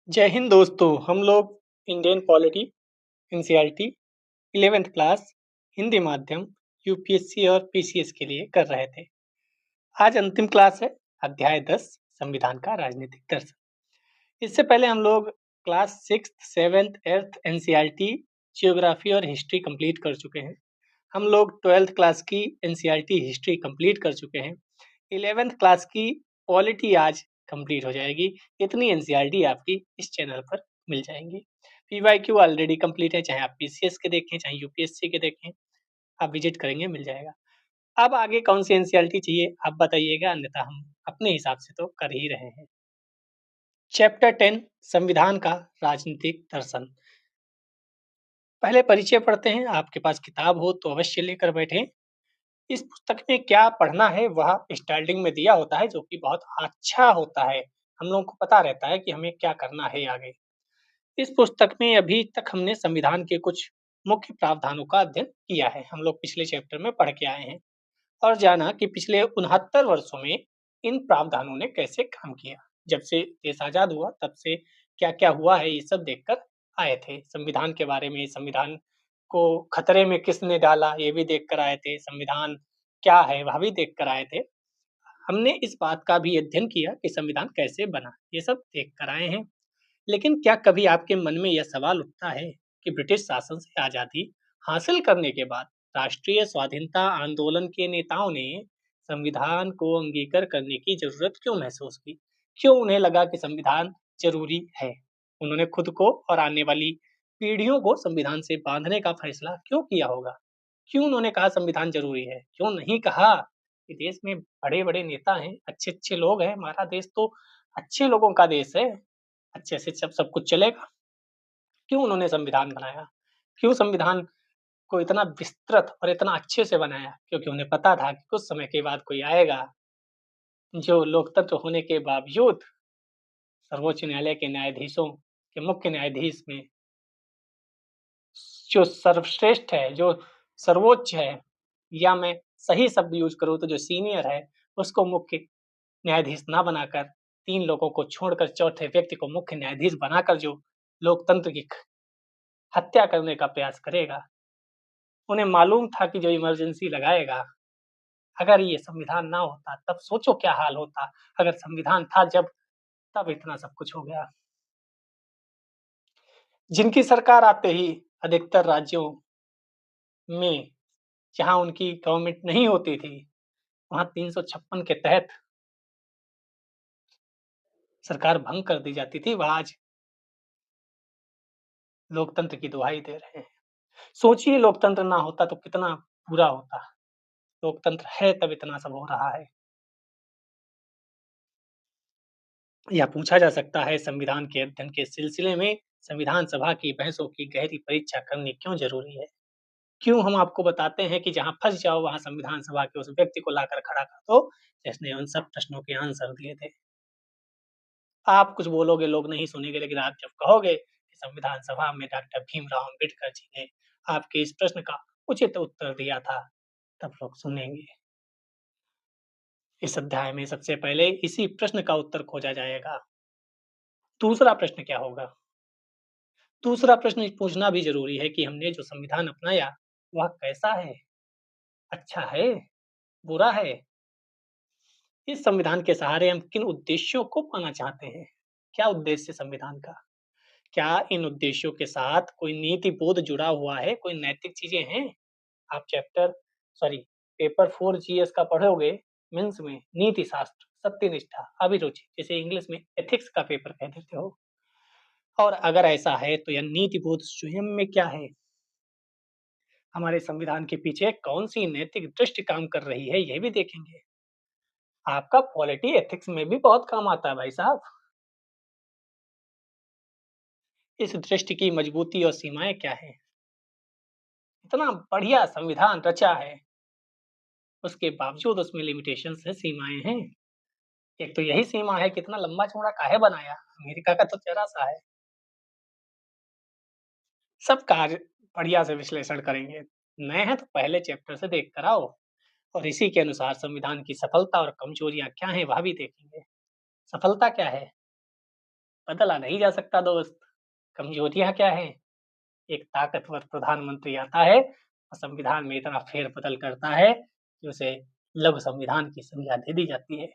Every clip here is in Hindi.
जय हिंद दोस्तों। हम लोग Indian polity NCERT 11th class Hindi माध्यम यूपीएससी और पीसीएस के लिए कर रहे थे। आज अंतिम क्लास है, अध्याय 10 संविधान का राजनीतिक दर्शन। इससे पहले हम लोग class 6th 7th 8th NCERT geography और हिस्ट्री कंप्लीट कर चुके हैं। हम लोग 12th क्लास की एनसीईआरटी हिस्ट्री कंप्लीट कर चुके हैं। 11th क्लास की पॉलिटी आज कंप्लीट हो जाएगी। इतनी एनसीईआरटी आपकी इस चैनल पर मिल जाएंगी। पीवाईक्यू ऑलरेडी कंप्लीट है, चाहे आप पीसीएस के देखें चाहे यूपीएससी के देखें, आप विजिट करेंगे मिल जाएगा। अब आगे कौन सी एनसीईआरटी चाहिए आप बताइएगा, अन्यथा हम अपने हिसाब से तो कर ही रहे हैं। चैप्टर 10 संविधान का राजनीतिक दर्शन। पहले परिचय पढ़ते हैं। आपके पास किताब हो तो अवश्य लेकर बैठें। इस पुस्तक में क्या पढ़ना है वह स्टार्टिंग में दिया होता है, जो कि बहुत अच्छा होता है। हम लोगों को पता रहता है कि हमें क्या करना है आगे। इस पुस्तक में अभी तक हमने संविधान के कुछ मुख्य प्रावधानों का अध्ययन किया है। हम लोग पिछले चैप्टर में पढ़ के आए हैं और जाना कि पिछले 69 वर्षों में इन प्रावधानों ने कैसे काम किया। जब से देश आजाद हुआ तब से क्या-क्या हुआ है ये सब देखकर आए थे। संविधान के बारे में, संविधान को खतरे में किसने डाला ये भी देख कर आए थे। संविधान क्या है वह भी देख कर आए थे। हमने इस बात का भी अध्ययन किया कि संविधान कैसे बना, ये सब देख कर आए हैं। लेकिन क्या कभी आपके मन में यह सवाल उठता है कि ब्रिटिश शासन से आजादी हासिल करने के बाद राष्ट्रीय स्वाधीनता आंदोलन के नेताओं ने संविधान को अंगीकार करने की जरूरत क्यों महसूस की? क्यों उन्हें लगा कि संविधान जरूरी है? उन्होंने खुद को और आने वाली पीढ़ियों को संविधान से बांधने का फैसला क्यों किया होगा? क्यों उन्होंने कहा संविधान जरूरी है? क्यों नहीं कहा कि देश में बड़े-बड़े नेता हैं, अच्छे-अच्छे लोग हैं, हमारा देश तो अच्छे लोगों का देश है, अच्छे से सब कुछ चलेगा। क्यों उन्होंने संविधान बनाया? क्यों संविधान को इतना विस्तृत और इतना अच्छे से बनाया? क्योंकि उन्हें पता था कि कुछ समय के बाद कोई आएगा जो लोकतंत्र होने के बावजूद सर्वोच्च न्यायालय के न्यायाधीशों के मुख्य न्यायाधीश में जो सर्वश्रेष्ठ है, जो सर्वोच्च है, या मैं सही शब्द यूज़ करूँ तो जो सीनियर है, उसको मुख्य न्यायाधीश ना बनाकर 3 लोगों को छोड़कर चौथे व्यक्ति को मुख्य न्यायाधीश बनाकर जो लोकतंत्र की हत्या करने का प्रयास करेगा, उन्हें मालूम था कि जो इमरजेंसी लगाएगा, अगर ये संविधान ना होता तब सोचो क्या हाल होता। अगर संविधान था जब, तब इतना सब कुछ हो गया। जिनकी सरकार आते ही अधिकतर राज्यों में जहाँ उनकी गवर्नमेंट नहीं होती थी, वहाँ 356 के तहत सरकार भंग कर दी जाती थी। वह आज लोकतंत्र की दुहाई दे रहे हैं। सोचिए लोकतंत्र ना होता तो कितना बुरा होता। लोकतंत्र है तब इतना सब हो रहा है। यह पूछा जा सकता है संविधान के अध्ययन के सिलसिले में संविधान सभा की बहसों की गहरी परीक्षा करनी क्यों जरूरी है? क्यों हम आपको बताते हैं कि जहाँ फँस जाओ वहाँ संविधान सभा के उस व्यक्ति को लाकर खड़ा कर दो जिसने उन सब प्रश्नों के आंसर दिए थे। आप कुछ बोलोगे लोग नहीं सुनेंगे, लेकिन आप जब कहोगे कि संविधान सभा में डॉक्टर भीमराव अम्बेडकर जी ने आपके इस प्रश्न का उचित उत्तर दिया था, तब लोग सुनेंगे। इस अध्याय में सबसे पहले इसी प्रश्न का उत्तर खोजा जाएगा। दूसरा प्रश्न क्या होगा? दूसरा प्रश्न पूछना भी ज़रूरी है कि हमने जो संविधान अपनाया, वह कैसा है? अच्छा है? बुरा है? इस संविधान के सहारे हम किन उद्देश्यों को पाना चाहते हैं? क्या उद्देश्य है संविधान का? क्या इन उद्देश्यों के साथ कोई नीति बोध जुड़ा हुआ है? कोई नैतिक चीज़ें हैं? आप सॉरी पेपर 4 जीएस का पढ़ोगे मेंस में, नीति शास्त्र, सत्यनिष्ठा, अभिरुचि, जिसे इंग्लिश में एथिक्स का पेपर कह देते हो। और अगर ऐसा है तो यह नीति बोध स्वयं में क्या है? हमारे संविधान के पीछे कौन-सी नैतिक दृष्टि काम कर रही है, ये भी देखेंगे। आपका पॉलिटी एथिक्स में भी बहुत काम आता है भाई साहब। इस दृष्टि की मजबूती और सीमाएँ क्या हैं? इतना बढ़िया संविधान रचा है, उसके बावजूद उसमें लिमिटेशंस हैं, सीमाएँ हैं। एक तो यही सीमा है कि इतना लंबा-चौड़ा काहे बनाया? अमेरिका का तो ज़रा-सा है। सब कार्य बढ़िया से विश्लेषण करेंगे। नए हैं तो पहले चैप्टर से देख कर आओ और इसी के अनुसार संविधान की सफलता और कमजोरियाँ क्या हैं, वह भी देखेंगे। सफलता क्या है? बदला नहीं जा सकता दोस्त। कमजोरियाँ क्या हैं? एक ताकतवर प्रधानमंत्री आता है और संविधान में इतना फेर-बदल करता है कि उसे लघु संविधान की संज्ञा दे दी जाती है।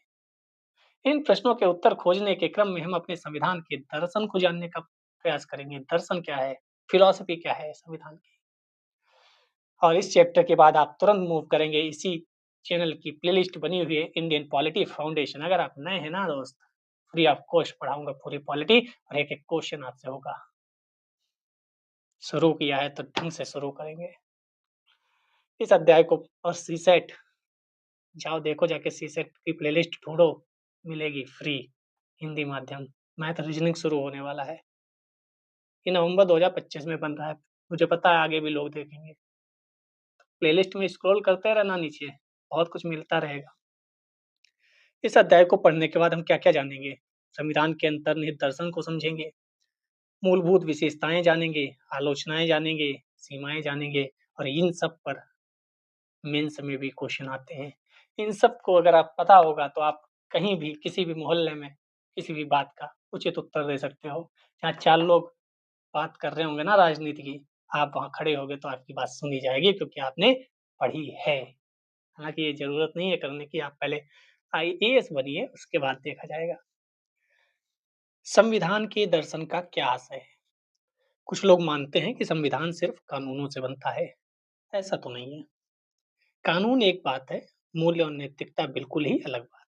इन प्रश्नों के उत्तर खोजने के क्रम में हम अपने संविधान के दर्शन को जानने का प्रयास करेंगे। दर्शन क्या है? फिलॉसफी क्या है संविधान की? और इस चैप्टर के बाद आप तुरंत मूव करेंगे इसी चैनल की प्लेलिस्ट बनी हुई है इंडियन पॉलिटी फाउंडेशन। अगर आप नए हैं ना दोस्त, फ्री ऑफ कॉस्ट पढ़ाऊँगा पूरी पॉलिटी और एक-एक क्वेश्चन आपसे होगा। शुरू किया है तो ढंग से शुरू करेंगे। इस अध्याय को और सीसेट जाओ देखो जाके सीसेट की प्लेलिस्ट ढूँढो, मिलेगी फ्री हिंदी माध्यम। मैथ रीजनिंग शुरू होने वाला है। ये नवंबर 2025 में बन रहा है। मुझे पता है आगे भी लोग देखेंगे। प्लेलिस्ट में स्क्रॉल करते रहना नीचे, बहुत कुछ मिलता रहेगा। इस अध्याय को पढ़ने के बाद हम क्या-क्या जानेंगे? संविधान के अंतर्निहित दर्शन को समझेंगे, मूलभूत विशेषताएँ जानेंगे, आलोचनाएँ जानेंगे, सीमाएँ जानेंगे और इन सब पर मेंस में भी क्वेश्चन आते हैं। इन सब को अगर आप पता होगा तो आप कहीं भी, किसी भी मोहल्ले में, किसी भी बात का उचित उत्तर दे सकते हो। जहाँ 4 लोग बात कर रहे होंगे ना राजनीति की, आप वहाँ खड़े होगे तो आपकी बात सुनी जाएगी क्योंकि आपने पढ़ी है। हालाँकि ये ज़रूरत नहीं है करने की, आप पहले आईएएस बनिए, उसके बाद देखा जाएगा। संविधान के दर्शन का क्या आशय है? कुछ लोग मानते हैं कि संविधान सिर्फ कानूनों से बनता है। ऐसा तो नहीं है। कानून एक बात है, मूल्य और नैतिकता बिल्कुल ही अलग बात।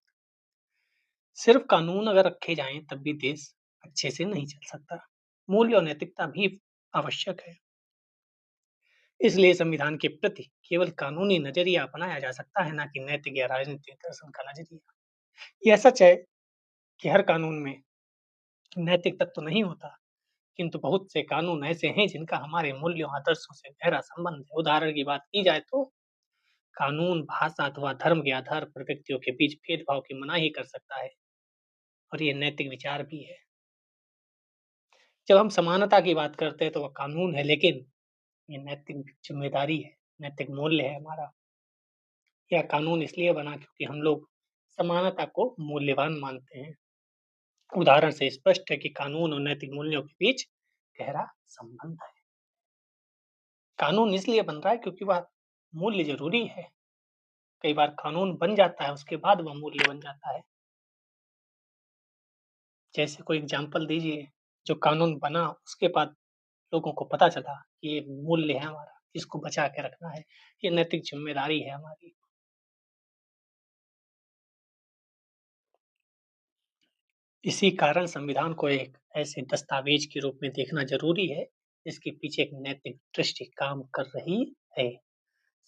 सिर्फ कानून अगर रखे जाएँ तब भी देश अच्छे से नहीं चल सकता। मूल्य और नैतिकता भी आवश्यक है। इसलिए संविधान के प्रति केवल कानूनी नज़रिया अपनाया जा सकता है, ना कि नैतिक या राजनीतिक दर्शन का नज़रिया। यह सच है कि हर कानून में नैतिक तत्व नहीं होता, किंतु बहुत से कानून ऐसे हैं जिनका हमारे मूल्यों, आदर्शों से गहरा संबंध है। उदाहरण की बात की जाए तो कानून भाषा अथवा धर्म के आधार पर व्यक्तियों के बीच भेदभाव की मनाही कर सकता है और ये नैतिक विचार भी है। जब हम समानता की बात करते हैं तो वह कानून है, लेकिन ये नैतिक ज़िम्मेदारी है, नैतिक मूल्य है हमारा। यह कानून इसलिए बना क्योंकि हम लोग समानता को मूल्यवान मानते हैं। उदाहरण से स्पष्ट है कि कानून और नैतिक मूल्यों के बीच गहरा संबंध है। कानून इसलिए बन रहा है क्योंकि वह मूल्य ज़रूरी है। कई बार कानून बन जाता है, उसके बाद वह मूल्य बन जाता है। जैसे कोई एग्ज़ाम्पल दीजिए, जो कानून बना उसके बाद लोगों को पता चला कि ये मूल्य है हमारा, इसको बचा के रखना है, ये नैतिक ज़िम्मेदारी है हमारी। इसी कारण संविधान को एक ऐसे दस्तावेज के रूप में देखना ज़रूरी है, जिसके पीछे एक नैतिक दृष्टि काम कर रही है।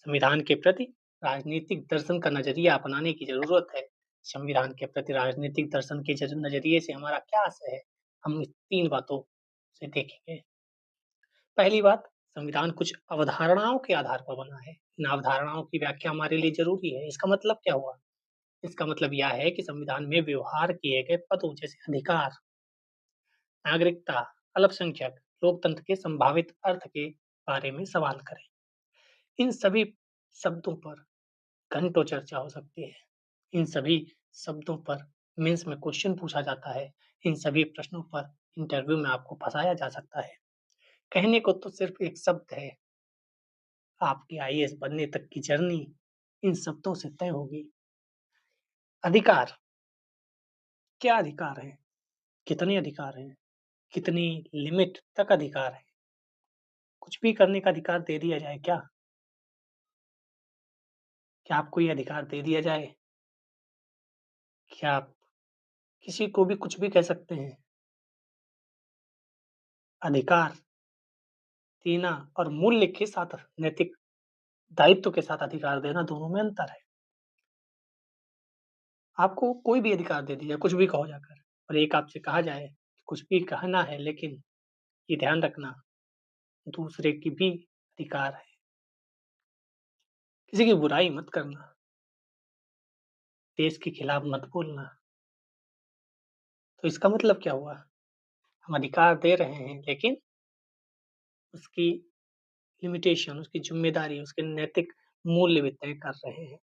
संविधान के प्रति राजनीतिक दर्शन का नज़रिया अपनाने की ज़रूरत है। संविधान के प्रति राजनीतिक दर्शन के नज़रिए से हमारा क्या आशय है? हम इस 3 बातों से देखेंगे। पहली बात, संविधान कुछ अवधारणाओं के आधार पर बना है। इन अवधारणाओं की व्याख्या हमारे लिए ज़रूरी है। इसका मतलब क्या हुआ? इसका मतलब यह है कि संविधान में व्यवहार किए गए पदों जैसे अधिकार, नागरिकता, अल्पसंख्यक, लोकतंत्र के संभावित अर्थ के बारे में सवाल करें। इन सभी शब्दों पर घंटों चर्चा हो सकती है। इन सभी शब्दों पर मेंस में क्वेश्चन पूछा जाता है। इन सभी प्रश्नों पर इंटरव्यू में आपको फँसाया जा सकता है। कहने को तो सिर्फ एक शब्द है, आपकी आईएएस बनने तक की जर्नी इन शब्दों से तय होगी। अधिकार, क्या अधिकार हैं? कितने अधिकार हैं? कितनी लिमिट तक अधिकार है? कुछ भी करने का अधिकार दे दिया जाए क्या? क्या आपको ये अधिकार दे दिया जाए कि आप किसी को भी कुछ भी कह सकते हैं? अधिकार देना और मूल्य के साथ नैतिक दायित्व के साथ अधिकार देना, दोनों में अंतर है। आपको कोई भी अधिकार दे दिया, कुछ भी कहो जाकर और एक आपसे कहा जाए कि कुछ भी कहना है, लेकिन ये ध्यान रखना दूसरे की भी अधिकार है। किसी की बुराई मत करना, देश के खिलाफ मत बोलना। तो इसका मतलब क्या हुआ? हम अधिकार दे रहे हैं, लेकिन उसकी लिमिटेशन, उसकी ज़िम्मेदारी, उसके नैतिक मूल्य भी तय कर रहे हैं।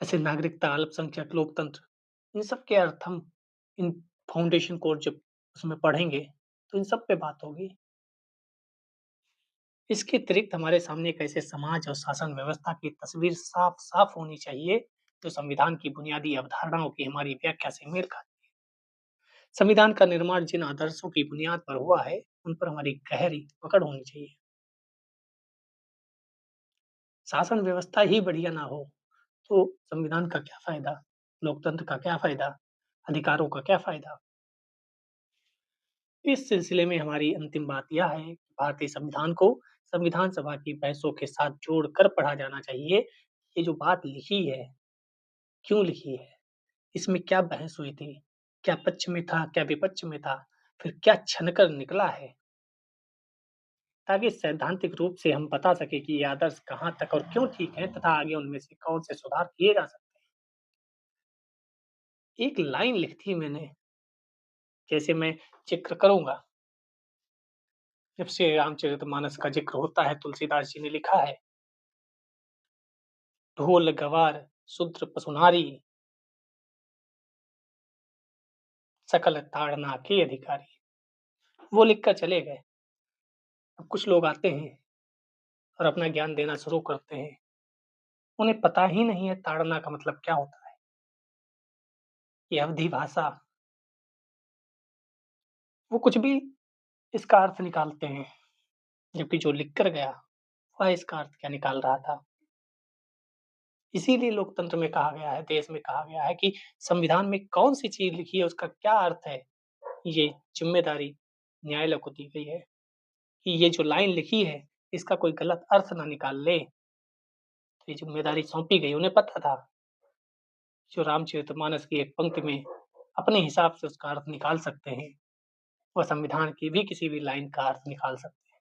ऐसे नागरिकता, अल्पसंख्यक, लोकतंत्र, इन सब के अर्थ हम इन फाउंडेशन कोर्स जब उसमें पढ़ेंगे, तो इन सब पे बात होगी। इसके अतिरिक्त हमारे सामने एक ऐसे समाज और शासन व्यवस्था की तस्वीर साफ-साफ होनी चाहिए, जो संविधान की बुनियादी अवधारणाओं की हमारी व्याख्या से मेल खाती। संविधान का निर्माण जिन आदर्शों की बुनियाद पर हुआ है, उन पर हमारी गहरी पकड़ होनी चाहिए। शासन व्यवस्था ही बढ़िया ना हो, तो संविधान का क्या फ़ायदा? लोकतंत्र का क्या फ़ायदा? अधिकारों का क्या फ़ायदा? इस सिलसिले में हमारी अंतिम बात यह है कि भारतीय संविधान को संविधान सभा की बहसों के साथ जोड़कर पढ़ा जाना चाहिए। ये जो बात लिखी है, क्यों लिखी है? इसमें क्या बहस हुई थी? क्या पक्ष में था, क्या विपक्ष में था? फिर क्या छनकर निकला है? ताकि सैद्धांतिक रूप से हम बता सकें कि ये आदर्श कहाँ तक और क्यों ठीक है तथा आगे उनमें से कौन से सुधार किए जा सकते हैं। एक लाइन लिखी थी मैंने, जैसे मैं ज़िक्र करूँगा, जब श्री रामचरितमानस का ज़िक्र होता है, तुलसीदास जी ने लिखा है, ढोल गवार शूद्र पशु नारी, सकल ताड़ना के अधिकारी। वो लिख कर चले गए। अब कुछ लोग आते हैं और अपना ज्ञान देना शुरू करते हैं। उन्हें पता ही नहीं है ताड़ना का मतलब क्या होता है। ये अवधी भाषा, वो कुछ भी इसका अर्थ निकालते हैं, जबकि जो लिख कर गया, वह इसका अर्थ क्या निकाल रहा था। इसीलिए लोकतंत्र में कहा गया है, देश में कहा गया है कि संविधान में कौन-सी चीज़ लिखी है, उसका क्या अर्थ है, ये ज़िम्मेदारी न्यायालय को दी गई है कि ये जो लाइन लिखी है, इसका कोई गलत अर्थ ना निकाल ले। तो ये ज़िम्मेदारी सौंपी गई। उन्हें पता था, जो रामचरितमानस की एक पंक्ति में अपने हिसाब से उसका अर्थ निकाल सकते हैं, वह संविधान की भी किसी भी लाइन का अर्थ निकाल सकते हैं।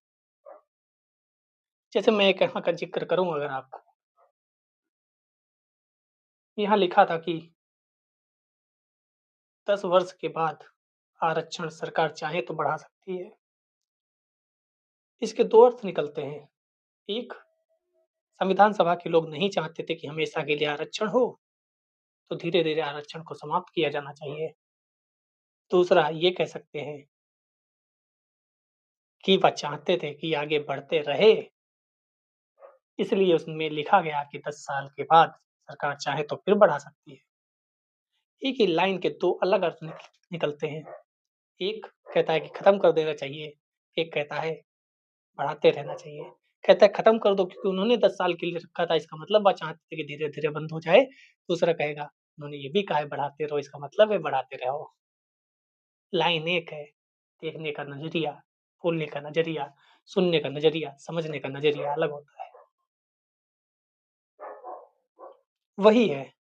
जैसे मैं एक यहाँ का ज़िक्र करूँ अगर आपको, यहाँ लिखा था कि 10 वर्ष के बाद आरक्षण सरकार चाहे तो बढ़ा सकती है। इसके 2 अर्थ निकलते हैं। एक, संविधान सभा के लोग नहीं चाहते थे कि हमेशा के लिए आरक्षण हो, तो धीरे-धीरे आरक्षण को समाप्त किया जाना चाहिए। दूसरा, ये कह सकते हैं कि वह चाहते थे कि आगे बढ़ते रहे, इसलिए उसमें लिखा गया कि 10 साल के बाद सरकार चाहे तो फिर बढ़ा सकती है। एक ही लाइन के 2 अलग अर्थ निकलते हैं। एक कहता है कि खत्म कर देना चाहिए, एक कहता है बढ़ाते रहना चाहिए। कहता है खत्म कर दो क्योंकि उन्होंने 10 साल के लिए रखा था, इसका मतलब वह चाहते थे कि धीरे-धीरे बंद हो जाए। दूसरा कहेगा उन्होंने ये भी कहा है बढ़ाते रहो, इसका मतलब है बढ़ाते रहो। लाइन एक है, देखने का नज़रिया, बोलने का नज़रिया, सुनने का नज़रिया, समझने का नज़रिया अलग होता है। वही है,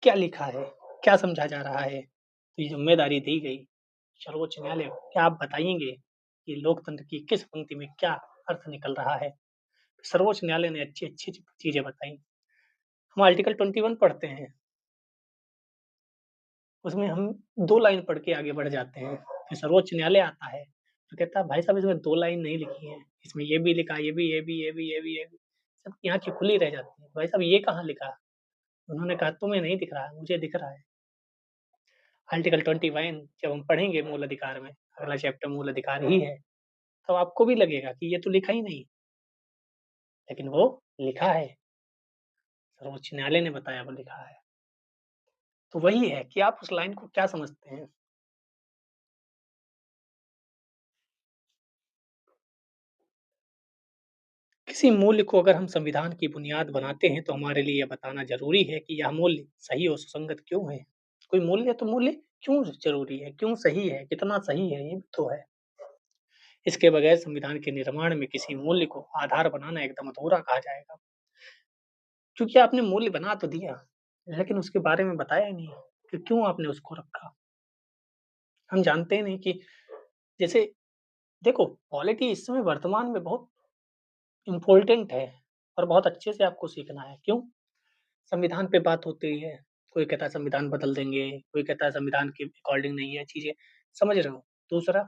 क्या लिखा है, क्या समझा जा रहा है, तो ये ज़िम्मेदारी दी गई सर्वोच्च न्यायालय को। क्या आप बताएँगे कि लोकतंत्र की किस पंक्ति में क्या अर्थ निकल रहा है? सर्वोच्च न्यायालय ने अच्छी-अच्छी चीज़ें बताई। हम आर्टिकल 21 पढ़ते हैं, उसमें हम 2 लाइन पढ़ के आगे बढ़ जाते हैं। फिर सर्वोच्च न्यायालय आता है, तो कहता है भाई साहब इसमें 2 लाइन नहीं लिखी है, इसमें ये भी लिखा है, ये भी, ये भी, ये भी, ये भी, ये भी। सबकी आँखें खुली रह जाती हैं। भाई साहब ये कहाँ लिखा? उन्होंने कहा तुम्हें नहीं दिख रहा है, मुझे दिख रहा है। आर्टिकल 21 जब हम पढ़ेंगे मूल अधिकार में, अगला चैप्टर मूल अधिकार ही है, तब आपको भी लगेगा कि ये तो लिखा ही नहीं, लेकिन वो लिखा है, सर्वोच्च न्यायालय ने बताया वो लिखा है। तो वही है कि आप उस लाइन को क्या समझते हैं? किसी मूल्य को अगर हम संविधान की बुनियाद बनाते हैं, तो हमारे लिए यह बताना ज़रूरी है कि यह मूल्य सही और सुसंगत क्यों है? कोई मूल्य है तो मूल्य क्यों ज़रूरी है? क्यों सही है? कितना सही है? ये भी तो है। इसके बगैर संविधान के निर्माण में किसी मूल्य को आधार बनाना एकदम अधूरा कहा जाएगा। क्योंकि आपने मूल्य बना तो दिया, लेकिन उसके बारे में बताया ही नहीं कि क्यों आपने उसको रखा। हम जानते ही नहीं कि जैसे देखो, पॉलिटी इस समय वर्तमान में बहुत इम्पोर्टेंट है और बहुत अच्छे से आपको सीखना है। क्यों? संविधान पे बात होती है, कोई कहता है संविधान बदल देंगे, कोई कहता है संविधान के अकॉर्डिंग नहीं है चीज़ें, समझ रहे हो? दूसरा,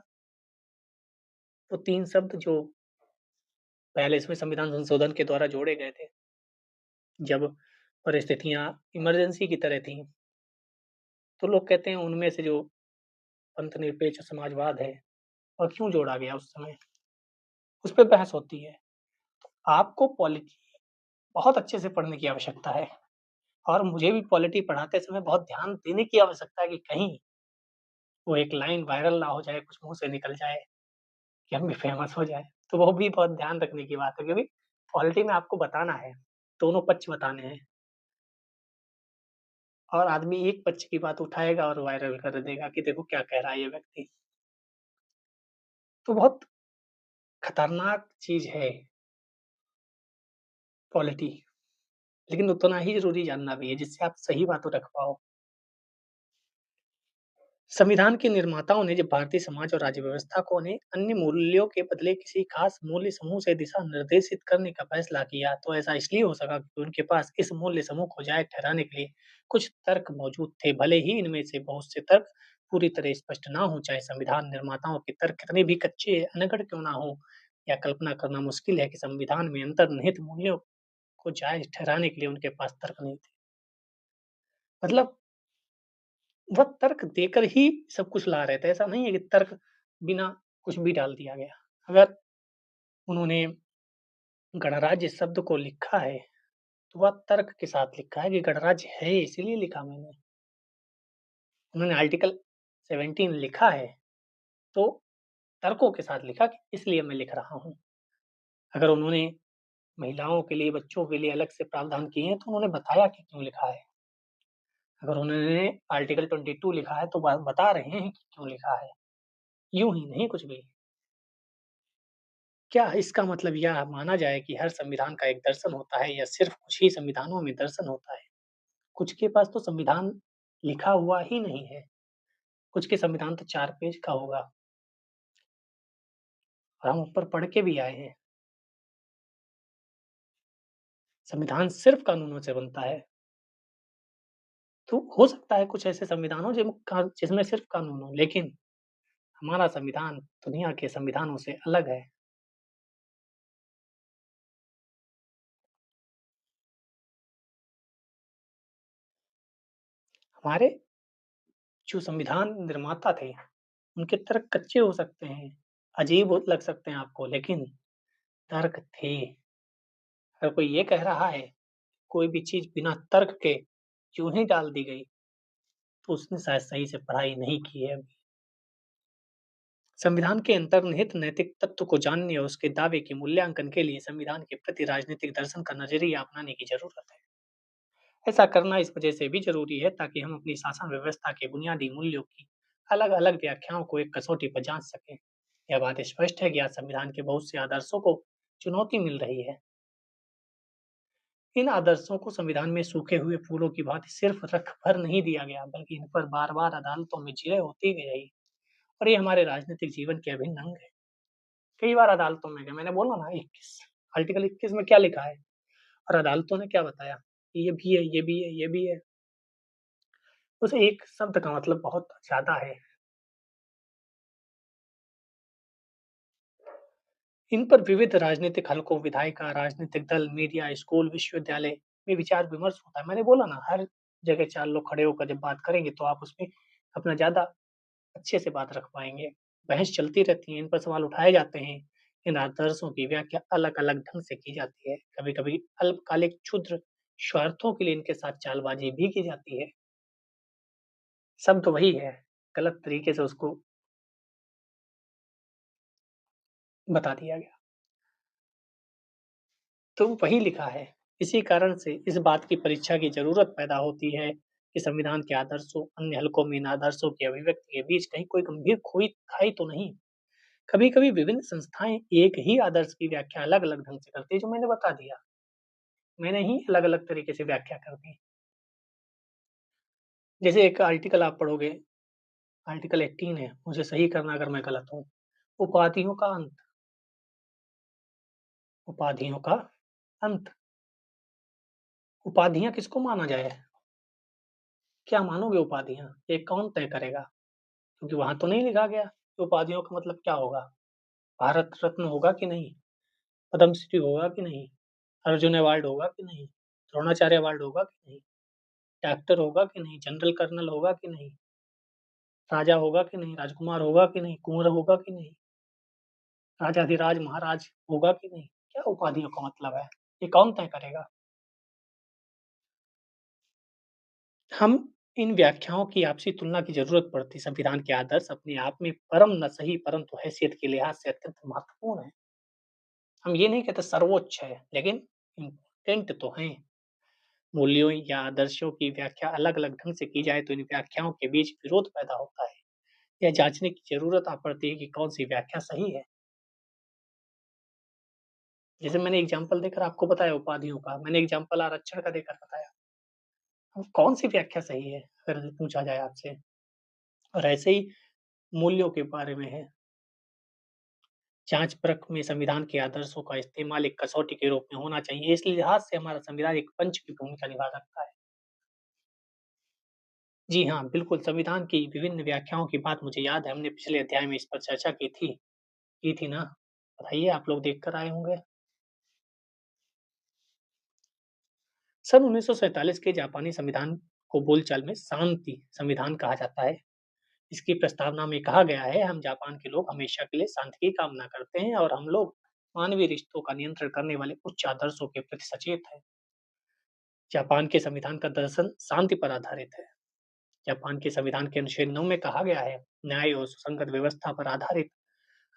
वो 3 शब्द जो 42वें संविधान संशोधन के द्वारा जोड़े गए थे, जब परिस्थितियाँ इमरजेंसी की तरह थीं, तो लोग कहते हैं उनमें से जो पंथनिरपेक्ष समाजवाद है और क्यों जोड़ा गया उस समय, उस पे बहस होती है। आपको पॉलिटी बहुत अच्छे से पढ़ने की आवश्यकता है और मुझे भी पॉलिटी पढ़ाते समय बहुत ध्यान देने की आवश्यकता है कि कहीं वो एक लाइन वायरल ना हो जाए, कुछ मुँह से निकल जाए कि हम भी फेमस हो जाएँ। तो वो भी बहुत ध्यान रखने की बात है क्योंकि पॉलिटी में आपको बताना है, दोनों पक्ष बताने हैं और आदमी एक पक्ष की बात उठाएगा और वायरल कर देगा कि देखो क्या कह रहा है ये व्यक्ति। तो बहुत खतरनाक चीज़ है पॉलिटी, लेकिन उतना ही ज़रूरी जानना भी है जिससे आप सही बातों रख पाओ। संविधान के निर्माताओं ने जब भारतीय समाज और राज्य व्यवस्था को ने अन्य मूल्यों के बदले किसी खास मूल्य समूह से दिशा निर्देशित करने का फैसला किया, तो ऐसा इसलिए हो सका क्योंकि उनके पास इस मूल्य समूह को जायज़ ठहराने के लिए कुछ तर्क मौजूद थे। भले ही इनमें से बहुत से तर्क पूरी तरह स्पष्ट ना हों, चाहे संविधान निर्माताओं के तर्क कितने भी कच्चे, अनगढ़ क्यों ना हों, या कल्पना करना मुश्किल है कि संविधान में अंतर्निहित मूल्यों को जायज़ ठहराने के लिए उनके पास तर्क नहीं थे। मतलब वह तर्क देकर ही सब कुछ ला रहे थे। ऐसा नहीं है कि तर्क बिना कुछ भी डाल दिया गया। अगर उन्होंने गणराज्य शब्द को लिखा है, तो वह तर्क के साथ लिखा है कि गणराज्य है इसीलिए लिखा मैंने। उन्होंने आर्टिकल 17 लिखा है, तो तर्कों के साथ लिखा कि इसलिए मैं लिख रहा हूँ। अगर उन्होंने महिलाओं के लिए, बच्चों के लिए अलग से प्रावधान किए हैं, तो उन्होंने बताया कि क्यों लिखा है। अगर उन्होंने आर्टिकल 22 लिखा है, तो बता रहे हैं कि क्यों लिखा है। यूँ ही नहीं कुछ भी। क्या इसका मतलब यह माना जाए कि हर संविधान का एक दर्शन होता है या सिर्फ कुछ ही संविधानों में दर्शन होता है? कुछ के पास तो संविधान लिखा हुआ ही नहीं है। कुछ के संविधान तो 4 पेज का होगा और हम ऊपर पढ़ के भी आए हैं। संविधान सिर्फ कानूनों से बनता है। तो हो सकता है कुछ ऐसे संविधान हो जिसमें सिर्फ कानून हो, लेकिन हमारा संविधान दुनिया के संविधानों से अलग है। हमारे जो संविधान निर्माता थे, उनके तर्क कच्चे हो सकते हैं, अजीब लग सकते हैं आपको, लेकिन तर्क थे। अगर कोई ये कह रहा है, कोई भी चीज़ बिना तर्क के यूँ ही डाल दी गई, तो उसने शायद सही से पढ़ाई नहीं की है अभी। संविधान के अंतर्निहित नैतिक तत्व को जानने और उसके दावे के मूल्यांकन के लिए संविधान के प्रति राजनीतिक दर्शन का नज़रिया अपनाने की ज़रूरत है। ऐसा करना इस वजह से भी ज़रूरी है ताकि हम अपनी शासन व्यवस्था के बुनियादी मूल्यों की अलग-अलग व्याख्याओं को एक कसौटी पर जाँच सकें। यह बात स्पष्ट है कि आज संविधान के बहुत से आदर्शों को चुनौती मिल रही है। इन आदर्शों को संविधान में सूखे हुए फूलों की भांति सिर्फ रख भर नहीं दिया गया, बल्कि इन पर बार-बार अदालतों में जिरह होती गई और ये हमारे राजनीतिक जीवन के अभिन्न अंग है। कई बार अदालतों में गए, मैंने बोला ना 21 आर्टिकल 21 में क्या लिखा है और अदालतों ने क्या बताया, कि ये भी है, ये भी है, ये भी है। उस एक शब्द का मतलब बहुत ज़्यादा है। इन पर विविध राजनीतिक हलकों, विधायिका, राजनीतिक दल, मीडिया, स्कूल, विश्वविद्यालय में विचार-विमर्श होता है। मैंने बोला ना हर जगह 4 लोग खड़े होकर जब बात करेंगे तो आप उसमें अपना ज़्यादा अच्छे से बात रख पाएँगे। बहस चलती रहती है, इन पर सवाल उठाए जाते हैं। इन आदर्शों की व्याख्या अलग-अलग ढंग से की जाती है। कभी-कभी अल्पकालिक क्षुद्र स्वार्थों के लिए इनके साथ चालबाज़ी भी की जाती है। शब्द वही है, गलत तरीके से उसको बता दिया गया। तो वही लिखा है। इसी कारण से इस बात की परीक्षा की ज़रूरत पैदा होती है कि संविधान के आदर्शों, अन्य हलकों में इन आदर्शों की अभिव्यक्ति के बीच कहीं कोई गंभीर खोई खाई तो नहीं। कभी-कभी विभिन्न संस्थाएँ एक ही आदर्श की व्याख्या अलग-अलग ढंग से करती है, जो मैंने बता दिया। मैंने ही अलग-अलग तरीके से व्याख्या कर दी। जैसे एक आर्टिकल आप पढ़ोगे, आर्टिकल 18 है, मुझे सही करना अगर मैं गलत हूँ। उपाधियों का अंत, उपाधियों का अंत। उपाधियाँ किसको माना जाए? क्या मानोगे उपाधियाँ? ये कौन तय करेगा? क्योंकि वहाँ तो नहीं लिखा गया कि उपाधियों का मतलब क्या होगा? भारत रत्न होगा कि नहीं? पद्मश्री होगा कि नहीं? अर्जुन अवार्ड होगा कि नहीं? द्रोणाचार्य अवार्ड होगा कि नहीं? डॉक्टर होगा कि नहीं? जनरल कर्नल होगा कि नहीं? राजा होगा कि नहीं, राजकुमार होगा कि नहीं, कुंवर होगा कि नहीं, राजाधिराज महाराज होगा कि नहीं, क्या उपाधियों का मतलब है? ये कौन तय करेगा? हम इन व्याख्याओं की आपसी तुलना की ज़रूरत पड़ती है। संविधान के आदर्श अपने आप में परम न सही परंतु हैसियत के लिहाज से अत्यंत महत्वपूर्ण है। हम ये नहीं कहते सर्वोच्च है, लेकिन इम्पोर्टेंट तो हैं। मूल्यों या आदर्शों की व्याख्या अलग-अलग ढंग से की जाए तो इन व्याख्याओं के बीच विरोध पैदा होता है। यह जाँचने की ज़रूरत आ पड़ती है कि कौन-सी व्याख्या सही है। जैसे मैंने एग्ज़ाम्पल देकर आपको बताया उपाधियों का, मैंने एग्ज़ाम्पल आरक्षण का देकर बताया। अब कौन-सी व्याख्या सही है, अगर पूछा जाए आपसे? और ऐसे ही मूल्यों के बारे में है। जाँच-परख में संविधान के आदर्शों का इस्तेमाल एक कसौटी के रूप में होना चाहिए। इस लिहाज से हमारा संविधान एक पंच की भूमिका निभा सकता है। जी हाँ, बिल्कुल संविधान की विभिन्न व्याख्याओं की बात मुझे याद है, हमने पिछले अध्याय में इस पर चर्चा की थी ना? बताइए आप लोग देख कर आए होंगे। सन 1947 के जापानी संविधान को बोलचाल में शांति संविधान कहा जाता है। इसकी प्रस्तावना में कहा गया है, हम जापान के लोग हमेशा के लिए शांति की कामना करते हैं और हम लोग मानवीय रिश्तों का नियंत्रण करने वाले उच्च आदर्शों के प्रति सचेत हैं। जापान के संविधान का दर्शन शांति पर आधारित है। जापान के संविधान के अनुच्छेद 9 में कहा गया है, न्याय और सुसंगत व्यवस्था पर आधारित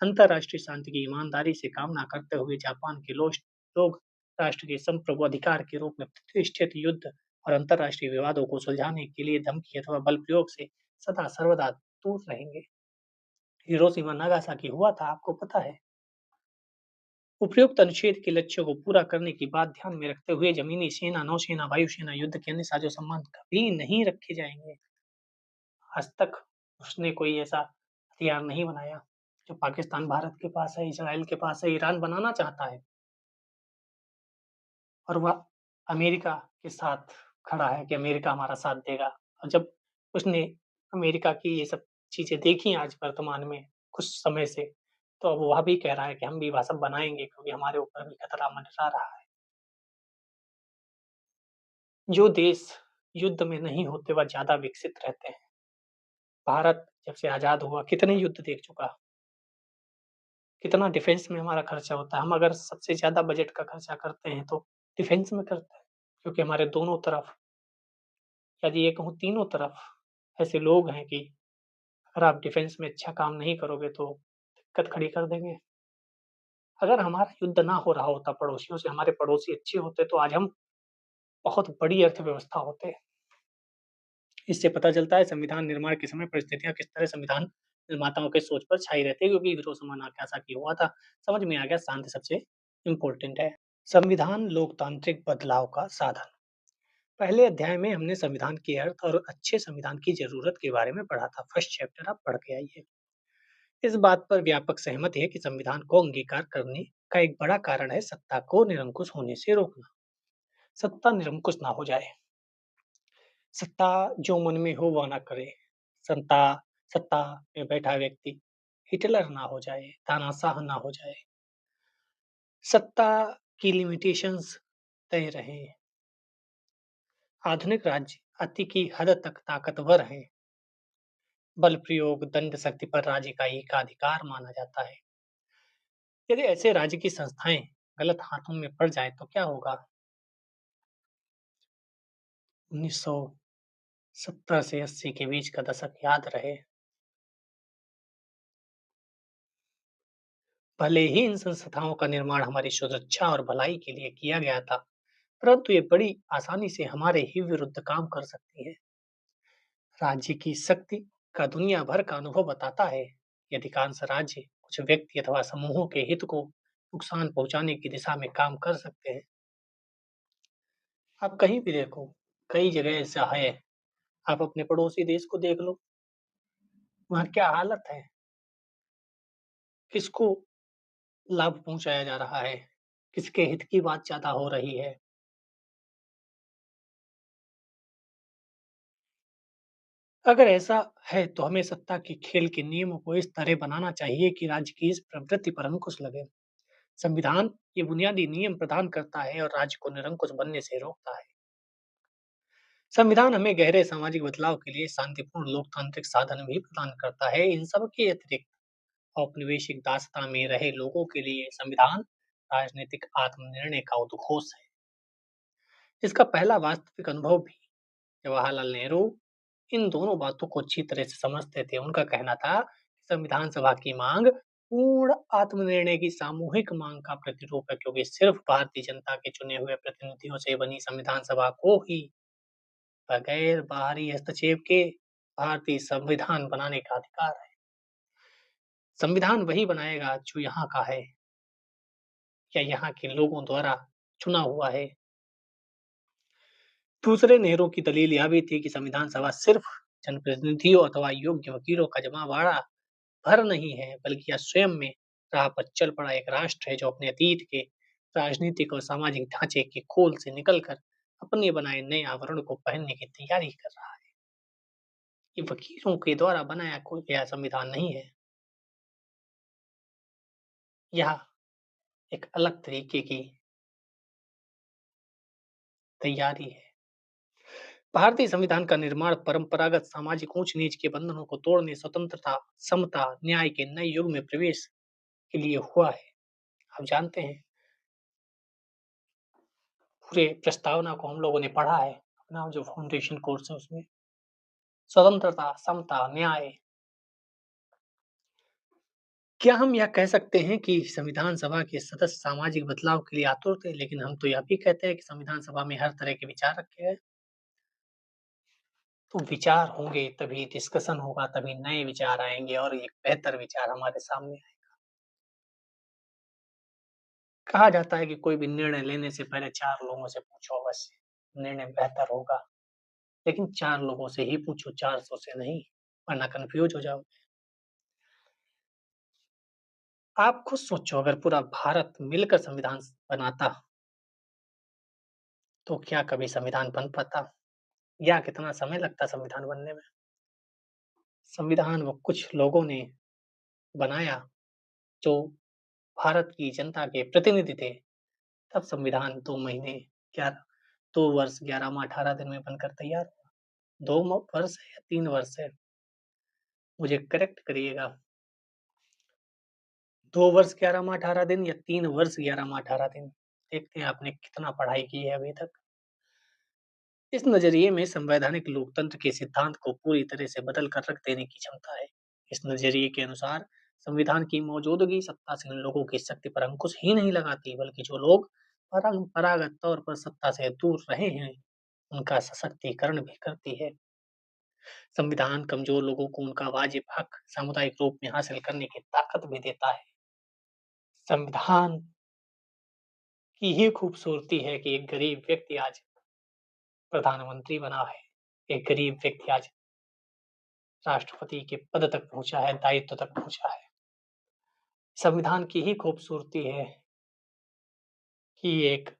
अंतर्राष्ट्रीय शांति की ईमानदारी से कामना करते हुए जापान के लोग राष्ट्र के संप्रभु अधिकार के रूप में प्रतिष्ठित युद्ध और अंतर्राष्ट्रीय विवादों को सुलझाने के लिए धमकी अथवा बल प्रयोग से सदा सर्वदा दूर रहेंगे। हिरोशिमा नागासाकी हुआ था, आपको पता है। उपयुक्त अनुच्छेद के लक्ष्यों को पूरा करने की बात ध्यान में रखते हुए जमीनी सेना, नौसेना, वायुसेना युद्ध के अन्य साजो सामान कभी नहीं रखे जाएंगे। आज तक उसने कोई ऐसा हथियार नहीं बनाया जो पाकिस्तान भारत के पास है, इज़राइल के पास है, ईरान बनाना चाहता है और वह अमेरिका के साथ खड़ा है कि अमेरिका हमारा साथ देगा। और जब उसने अमेरिका की ये सब चीज़ें देखी आज वर्तमान में कुछ समय से, तो अब वह भी कह रहा है कि हम भी वह सब बनाएँगे क्योंकि हमारे ऊपर भी खतरा मंडरा रहा है। जो देश युद्ध में नहीं होते वह ज़्यादा विकसित रहते हैं। भारत जब से आज़ाद हुआ कितने युद्ध देख चुका, कितना डिफेंस में हमारा खर्चा होता है। हम अगर सबसे ज़्यादा बजट का खर्चा करते हैं तो डिफेंस में करते हैं, क्योंकि हमारे दोनों तरफ यदि ये कहूँ तीनों तरफ ऐसे लोग हैं कि अगर आप डिफेंस में अच्छा काम नहीं करोगे तो दिक्कत खड़ी कर देंगे। अगर हमारा युद्ध ना हो रहा होता पड़ोसियों से, हमारे पड़ोसी अच्छे होते तो आज हम बहुत बड़ी अर्थव्यवस्था होते। इससे पता चलता है संविधान निर्माण के समय परिस्थितियाँ किस तरह संविधान निर्माताओं के सोच पर छाई रहती है, क्योंकि हिरोशिमा नागासाकी हुआ था, समझ में आ गया शांति सबसे इम्पोर्टेंट है। संविधान लोकतांत्रिक बदलाव का साधन। पहले अध्याय में हमने संविधान के अर्थ और अच्छे संविधान की जरूरत के बारे में पढ़ा था। फर्स्ट चैप्टर आप पढ़ के आइए। इस बात पर व्यापक सहमति है कि संविधान को अंगीकार करने का एक बड़ा कारण है सत्ता को निरंकुश होने से रोकना। सत्ता निरंकुश ना हो जाए, सत्ता जो मन में हो वह ना करे। सत्ता सत्ता में बैठा व्यक्ति हिटलर ना हो जाए, तानाशाह ना हो जाए। सत्ता की लिमिटेशंस तय रहें। आधुनिक राज्य अति की हद तक ताकतवर हैं। बल प्रयोग, दंड शक्ति पर राज्य का एकाधिकार माना जाता है। यदि ऐसे राज्य की संस्थाएं गलत हाथों में पड़ जाएं तो क्या होगा? 1970 से 80 के बीच का दशक याद रहे। भले ही इन संस्थाओं का निर्माण हमारी सुरक्षा और भलाई के लिए किया गया था, परंतु ये बड़ी आसानी से हमारे ही विरुद्ध काम कर सकती है। राज्य की शक्ति का दुनिया भर का अनुभव बताता है कि अधिकांश राज्य कुछ व्यक्ति अथवा समूहों के हित को नुकसान पहुंचाने की दिशा में काम कर सकते हैं। आप कहीं भी देखो, कई जगह ऐसा है। आप अपने पड़ोसी देश को देख लो, वहाँ क्या हालत है, किसको लाभ पहुंचाया जा रहा है, किसके हित की बात ज़्यादा हो रही है। अगर ऐसा है तो हमें सत्ता के खेल के नियमों को इस तरह बनाना चाहिए कि राज्य की इस प्रवृत्ति पर अंकुश लगे। संविधान ये बुनियादी नियम प्रदान करता है और राज्य को निरंकुश बनने से रोकता है। संविधान हमें गहरे सामाजिक बदलाव के लिए शांतिपूर्ण लोकतांत्रिक साधन भी प्रदान करता है। इन सब के अतिरिक्त औपनिवेशिक दासता में रहे लोगों के लिए संविधान राजनीतिक आत्मनिर्णय का उद्घोष है। इसका पहला वास्तविक अनुभव भी जवाहरलाल नेहरू इन दोनों बातों को अच्छी तरह से समझते थे। उनका कहना था कि संविधान सभा की मांग पूर्ण आत्मनिर्णय की सामूहिक मांग का प्रतिरूप है, क्योंकि सिर्फ भारतीय जनता के चुने हुए प्रतिनिधियों से बनी संविधान सभा को ही बगैर बाहरी हस्तक्षेप के भारतीय संविधान बनाने का अधिकार है। संविधान वही बनाएगा जो यहाँ का है या यहाँ के लोगों द्वारा चुना हुआ है। दूसरे नेहरू की दलील यह भी थी कि संविधान सभा सिर्फ जनप्रतिनिधियों अथवा योग्य वकीलों का जमावड़ा भर नहीं है, बल्कि यह स्वयं में राह पर चल पड़ा एक राष्ट्र है जो अपने अतीत के राजनीतिक और सामाजिक ढांचे के खोल से निकलकर अपने बनाए नए आवरण को पहनने की तैयारी कर रहा है। ये वकीलों के द्वारा बनाया कोई गया संविधान नहीं है। यह एक अलग तरीके की तैयारी है। भारतीय संविधान का निर्माण परंपरागत सामाजिक ऊंच-नीच के बंधनों को तोड़ने, स्वतंत्रता, समता, न्याय के नए युग में प्रवेश के लिए हुआ है। आप जानते हैं, पूरे प्रस्तावना को हम लोगों ने पढ़ा है, अपना जो फाउंडेशन कोर्स है उसमें। स्वतंत्रता, समता, न्याय। क्या हम यह कह सकते हैं कि संविधान सभा के सदस्य सामाजिक बदलाव के लिए आतुर थे? लेकिन हम तो यह भी कहते हैं कि संविधान सभा में हर तरह के विचार रखे गए। तो विचार होंगे तभी डिस्कशन होगा, तभी नए विचार आएँगे और एक बेहतर विचार हमारे सामने आएगा। कहा जाता है कि कोई भी निर्णय लेने से पहले 4 लोगों से पूछो अवश्य, निर्णय बेहतर होगा। लेकिन 4 लोगों से ही पूछो, 400 से नहीं, वरना कन्फ्यूज़ हो जाओगे। आप खुद सोचो, अगर पूरा भारत मिलकर संविधान बनाता, तो क्या कभी संविधान बन पाता? या कितना समय लगता संविधान बनने में? संविधान वो कुछ लोगों ने बनाया, जो भारत की जनता के प्रतिनिधि थे। तब संविधान 2 महीने 11 2 वर्ष 11 माह 18 दिन में बनकर तैयार हुआ। 2 वर्ष है या 3 वर्ष है? मुझे करेक्ट करिएगा। 2 वर्ष 11 माह 18 दिन या 3 वर्ष 11 माह 18 दिन? देखते हैं आपने कितना पढ़ाई की है अभी तक। इस नज़रिए में संवैधानिक लोकतंत्र के सिद्धांत को पूरी तरह से बदल कर रख देने की क्षमता है। इस नज़रिए के अनुसार संविधान की मौजूदगी सत्तासीन लोगों की शक्ति पर अंकुश ही नहीं लगाती, बल्कि जो लोग परंपरागत तौर पर सत्ता से दूर रहे हैं, उनका सशक्तिकरण भी करती है। संविधान कमजोर लोगों को उनका वाजिब हक सामुदायिक रूप में हासिल करने की ताकत भी देता है। संविधान की ही खूबसूरती है कि एक गरीब व्यक्ति आज प्रधानमंत्री बना है। एक गरीब व्यक्ति आज राष्ट्रपति के पद तक पहुँचा है, दायित्व तक पहुँचा है। संविधान की ही खूबसूरती है कि एक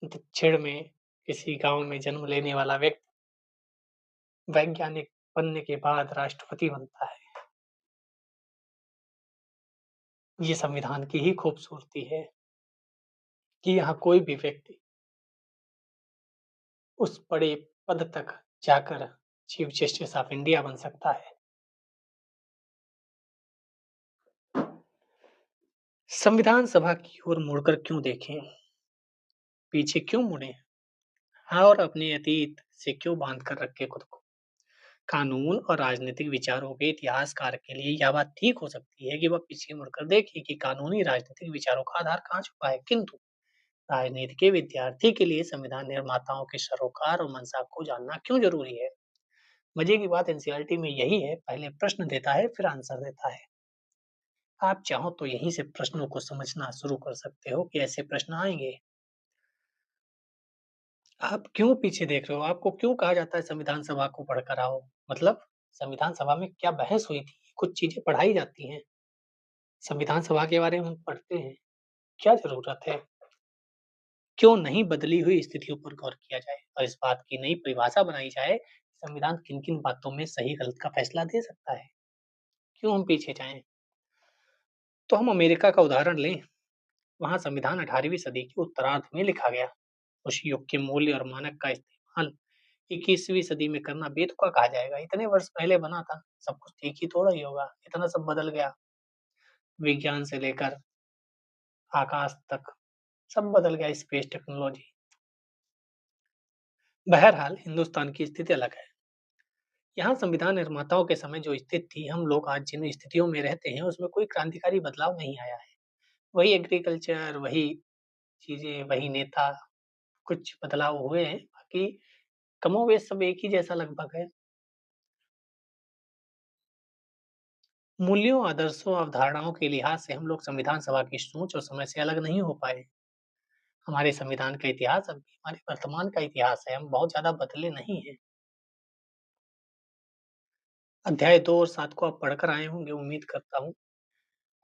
दक्षिण में किसी गाँव में जन्म लेने वाला व्यक्ति वैज्ञानिक बनने के बाद राष्ट्रपति बनता है। ये संविधान की ही खूबसूरती है कि यहाँ कोई भी व्यक्ति उस बड़े पद तक जाकर चीफ जस्टिस ऑफ इंडिया बन सकता है। संविधान सभा की ओर मुड़कर क्यों देखें? पीछे क्यों मुड़ें? हाँ, और अपने अतीत से क्यों बांध कर रखें खुद को? कानून और राजनीतिक विचारों के इतिहासकार के लिए यह बात ठीक हो सकती है कि वह पीछे मुड़कर देखे कि कानूनी राजनीतिक विचारों का आधार कहाँ छुपा है, किंतु राजनीति के विद्यार्थी के लिए संविधान निर्माताओं के सरोकार और मंशा को जानना क्यों जरूरी है? मजे की बात एनसीईआरटी में यही है, पहले प्रश्न देता है फिर आंसर देता है। आप चाहो तो यहीं से प्रश्नों को समझना शुरू कर सकते हो कि ऐसे प्रश्न आएंगे। आप क्यों पीछे देख रहे हो? आपको क्यों कहा जाता है संविधान सभा को पढ़कर आओ? मतलब संविधान सभा में क्या बहस हुई थी? कुछ चीजें पढ़ाई जाती हैं। संविधान सभा के बारे में हम पढ़ते हैं। क्या ज़रूरत है? क्यों नहीं बदली हुई स्थितियों पर गौर किया जाए और इस बात की नई परिभाषा बनाई जाए, संविधान किन-किन बातों में सही-गलत का फैसला दे सकता है? क्यों हम पीछे जाएँ? तो हम अमेरिका का उदाहरण लें। वहाँ संविधान 18वीं सदी के उत्तरार्ध में लिखा गया। उस युग के मूल्य और मानक का इस्तेमाल 21वीं सदी में करना बेतुका कहा जाएगा। इतने वर्ष पहले बना था, सब कुछ ठीक ही थोड़ा ही होगा, इतना सब बदल गया। विज्ञान से लेकर आकाश तक सब बदल गया, स्पेस टेक्नोलॉजी। बहरहाल हिंदुस्तान की स्थिति अलग है। यहाँ संविधान निर्माताओं के समय जो स्थिति थी, हम लोग आज जिन स्थितियों में रहते हैं, उसमें कोई क्रांतिकारी बदलाव नहीं आया है। वही एग्रीकल्चर, वही चीज़ें, वही नेता, कुछ बदलाव हुए हैं, बाकी कमोबेश सब एक ही जैसा लगभग है। मूल्यों, आदर्शों, अवधारणाओं के लिहाज से हम लोग संविधान सभा की सोच और समय से अलग नहीं हो पाए। हमारे संविधान का इतिहास अब भी हमारे वर्तमान का इतिहास है, हम बहुत ज़्यादा बदले नहीं हैं। अध्याय 2 और 7 को आप पढ़कर आए होंगे, उम्मीद करता हूँ।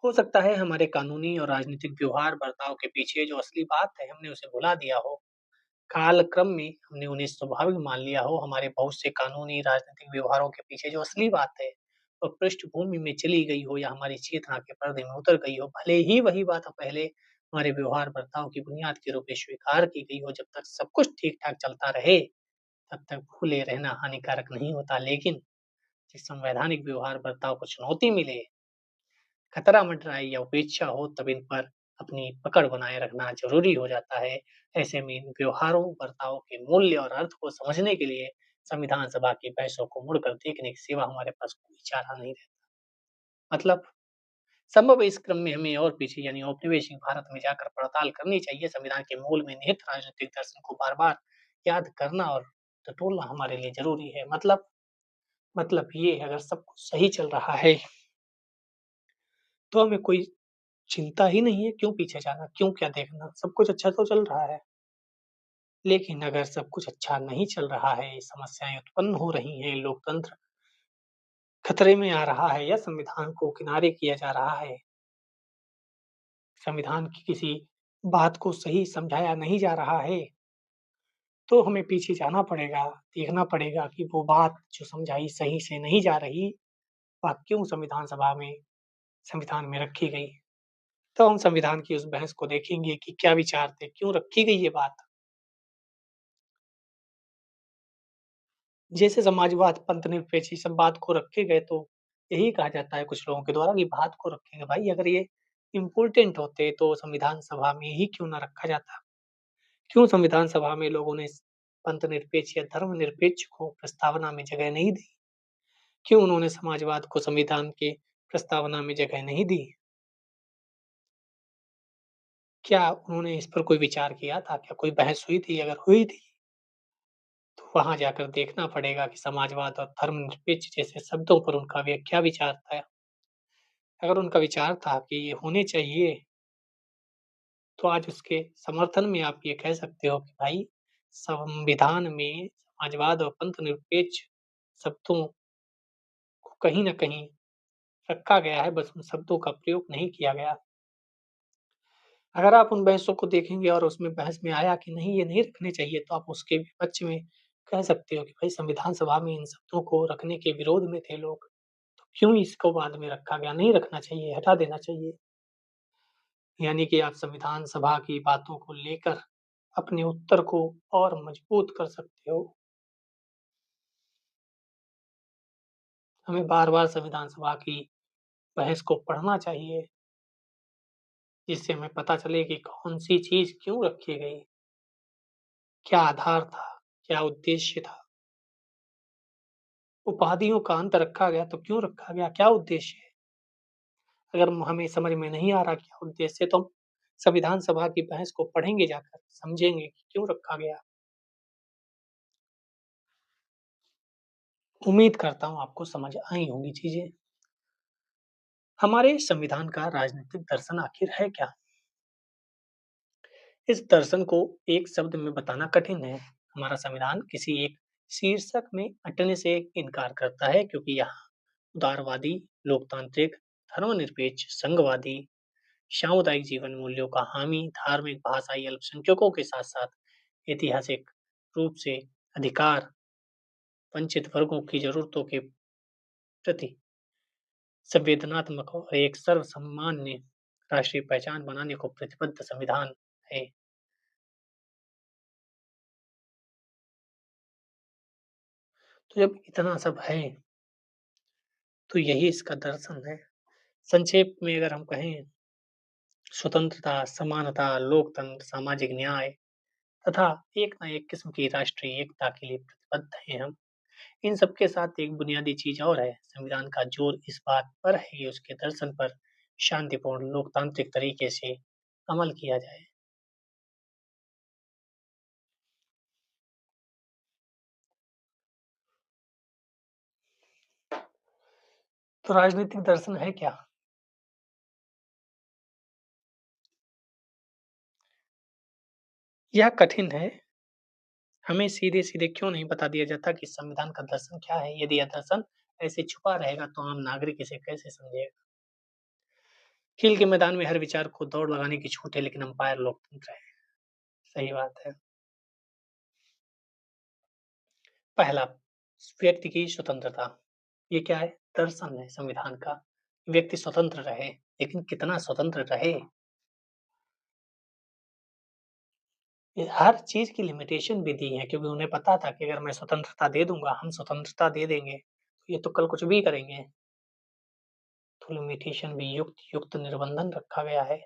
हो सकता है हमारे कानूनी और राजनीतिक व्यवहार बर्ताव के पीछे जो असली बात है, हमने उसे भुला दिया हो। कालक्रम में हमने उन्हें स्वाभाविक मान लिया हो। हमारे बहुत से कानूनी राजनीतिक व्यवहारों के पीछे जो असली बात है, वो पृष्ठभूमि में चली गई हो या हमारी चेतना के पर्दे में उतर गई हो। भले ही वही बात पहले हमारे व्यवहार बर्ताव की बुनियाद के रूप में स्वीकार की गई हो। जब तक सब कुछ ठीक-ठाक चलता रहे, तब तक भूले रहना हानिकारक नहीं होता। लेकिन जिस संवैधानिक व्यवहार बर्ताव को चुनौती मिले, खतरा मंडराए या उपेक्षा हो, तब इन पर अपनी पकड़ बनाए रखना ज़रूरी हो जाता है। ऐसे में इन व्यवहारों, बर्ताव के मूल्य और अर्थ को समझने के लिए संविधान सभा की बहसों को मुड़कर देखने के सिवा हमारे पास कोई चारा नहीं रहता। मतलब संभव है इस क्रम में हमें और पीछे यानी औपनिवेशिक भारत में जाकर पड़ताल करनी चाहिए। संविधान के मूल में निहित राजनीतिक दर्शन को बार-बार याद करना और टटोलना हमारे लिए ज़रूरी है। मतलब ये है, अगर सब कुछ सही चल रहा है, तो हमें कोई चिंता ही नहीं है, क्यों पीछे जाना, क्यों क्या देखना, सब कुछ अच्छा तो चल रहा है। लेकिन अगर सब कुछ अच्छा नहीं चल रहा है, समस्याएँ उत्पन्न हो रही हैं, लोकतंत्र खतरे में आ रहा है या संविधान को किनारे किया जा रहा है, संविधान की किसी बात को सही समझाया नहीं जा रहा है, तो हमें पीछे जाना पड़ेगा, देखना पड़ेगा कि वो बात जो समझाई सही से नहीं जा रही, वह क्यों संविधान में रखी गई। तो हम संविधान की उस बहस को देखेंगे कि क्या विचार थे, क्यों रखी गई ये बात। जैसे समाजवाद, पंथनिरपेक्ष, ये सब बात को रखे गए, तो यही कहा जाता है कुछ लोगों के द्वारा कि बात को रखेंगे। भाई अगर ये इम्पोर्टेंट होते तो संविधान सभा में ही क्यों ना रखा जाता? क्यों संविधान सभा में लोगों ने पंथनिरपेक्ष या धर्मनिरपेक्ष को प्रस्तावना में जगह नहीं दी? क्यों उन्होंने समाजवाद को संविधान के प्रस्तावना में जगह नहीं दी? क्या उन्होंने इस पर कोई विचार किया था? क्या कोई बहस हुई थी? अगर हुई थी, तो वहाँ जाकर देखना पड़ेगा कि समाजवाद और धर्मनिरपेक्ष जैसे शब्दों पर उनका क्या विचार था। अगर उनका विचार था कि ये होने चाहिए, तो आज उसके समर्थन में आप ये कह सकते हो कि भाई संविधान में समाजवाद और पंथनिरपेक्ष शब्दों को कहीं न कहीं रखा गया है, बस उन शब्दों का प्रयोग नहीं किया गया। अगर आप उन बहसों को देखेंगे और उसमें बहस में आया कि नहीं ये नहीं रखने चाहिए, तो आप उसके विपक्ष में कह सकते हो कि भाई संविधान सभा में इन शब्दों को रखने के विरोध में थे लोग, तो क्यों इसको बाद में रखा गया? नहीं रखना चाहिए, हटा देना चाहिए। यानी कि आप संविधान सभा की बातों को लेकर अपने उत्तर को और मजबूत कर सकते हो। हमें बार-बार संविधान सभा की बहस को पढ़ना चाहिए, जिससे हमें पता चले कि कौन-सी चीज़ क्यों रखी गई, क्या आधार था, क्या उद्देश्य था। उपाधियों का अंत रखा गया तो क्यों रखा गया, क्या उद्देश्य है? अगर हमें समझ में नहीं आ रहा क्या उद्देश्य है, तो हम संविधान सभा की बहस को पढ़ेंगे जाकर, समझेंगे कि क्यों रखा गया। उम्मीद करता हूँ आपको समझ आई होंगी चीज़ें। हमारे संविधान का राजनीतिक दर्शन आखिर है क्या? इस दर्शन को एक शब्द में बताना कठिन है। हमारा संविधान किसी एक शीर्षक में अटने से इनकार करता है, क्योंकि यहाँ उदारवादी, लोकतांत्रिक, धर्मनिरपेक्ष, संघवादी, सामुदायिक जीवन मूल्यों का हामी, धार्मिक, भाषाई अल्पसंख्यकों के साथ-साथ ऐतिहासिक रूप से अधिकार वंचित वर्गों की ज़रूरतों के प्रति संवेदनात्मक और एक सर्वसामान्य राष्ट्रीय पहचान बनाने को प्रतिबद्ध संविधान है। तो जब इतना सब है, तो यही इसका दर्शन है। संक्षेप में अगर हम कहें, स्वतंत्रता, समानता, लोकतंत्र, सामाजिक न्याय तथा एक न एक किस्म की राष्ट्रीय एकता के लिए प्रतिबद्ध हैं हम। इन सब के साथ एक बुनियादी चीज़ और है, संविधान का जोर इस बात पर है कि उसके दर्शन पर शांतिपूर्ण लोकतांत्रिक तरीके से अमल किया जाए। तो राजनीतिक दर्शन है क्या? यह कठिन है। हमें सीधे-सीधे क्यों नहीं बता दिया जाता कि संविधान का दर्शन क्या है? यदि यह दर्शन ऐसे छुपा रहेगा तो आम नागरिक इसे कैसे समझेगा? खेल के मैदान में हर विचार को दौड़ लगाने की छूट है, लेकिन अंपायर लोकतंत्र है। सही बात है। पहला, व्यक्ति की स्वतंत्रता। ये क्या है? दर्शन है संविधान का। व्यक्ति स्वतंत्र रहे, लेकिन कितना स्वतंत्र रहे? ये हर चीज़ की लिमिटेशन भी दी है, क्योंकि उन्हें पता था कि अगर मैं स्वतंत्रता दे दूँगा, हम स्वतंत्रता दे देंगे, तो ये तो कल कुछ भी करेंगे। तो लिमिटेशन भी युक्त निर्बंधन रखा गया है।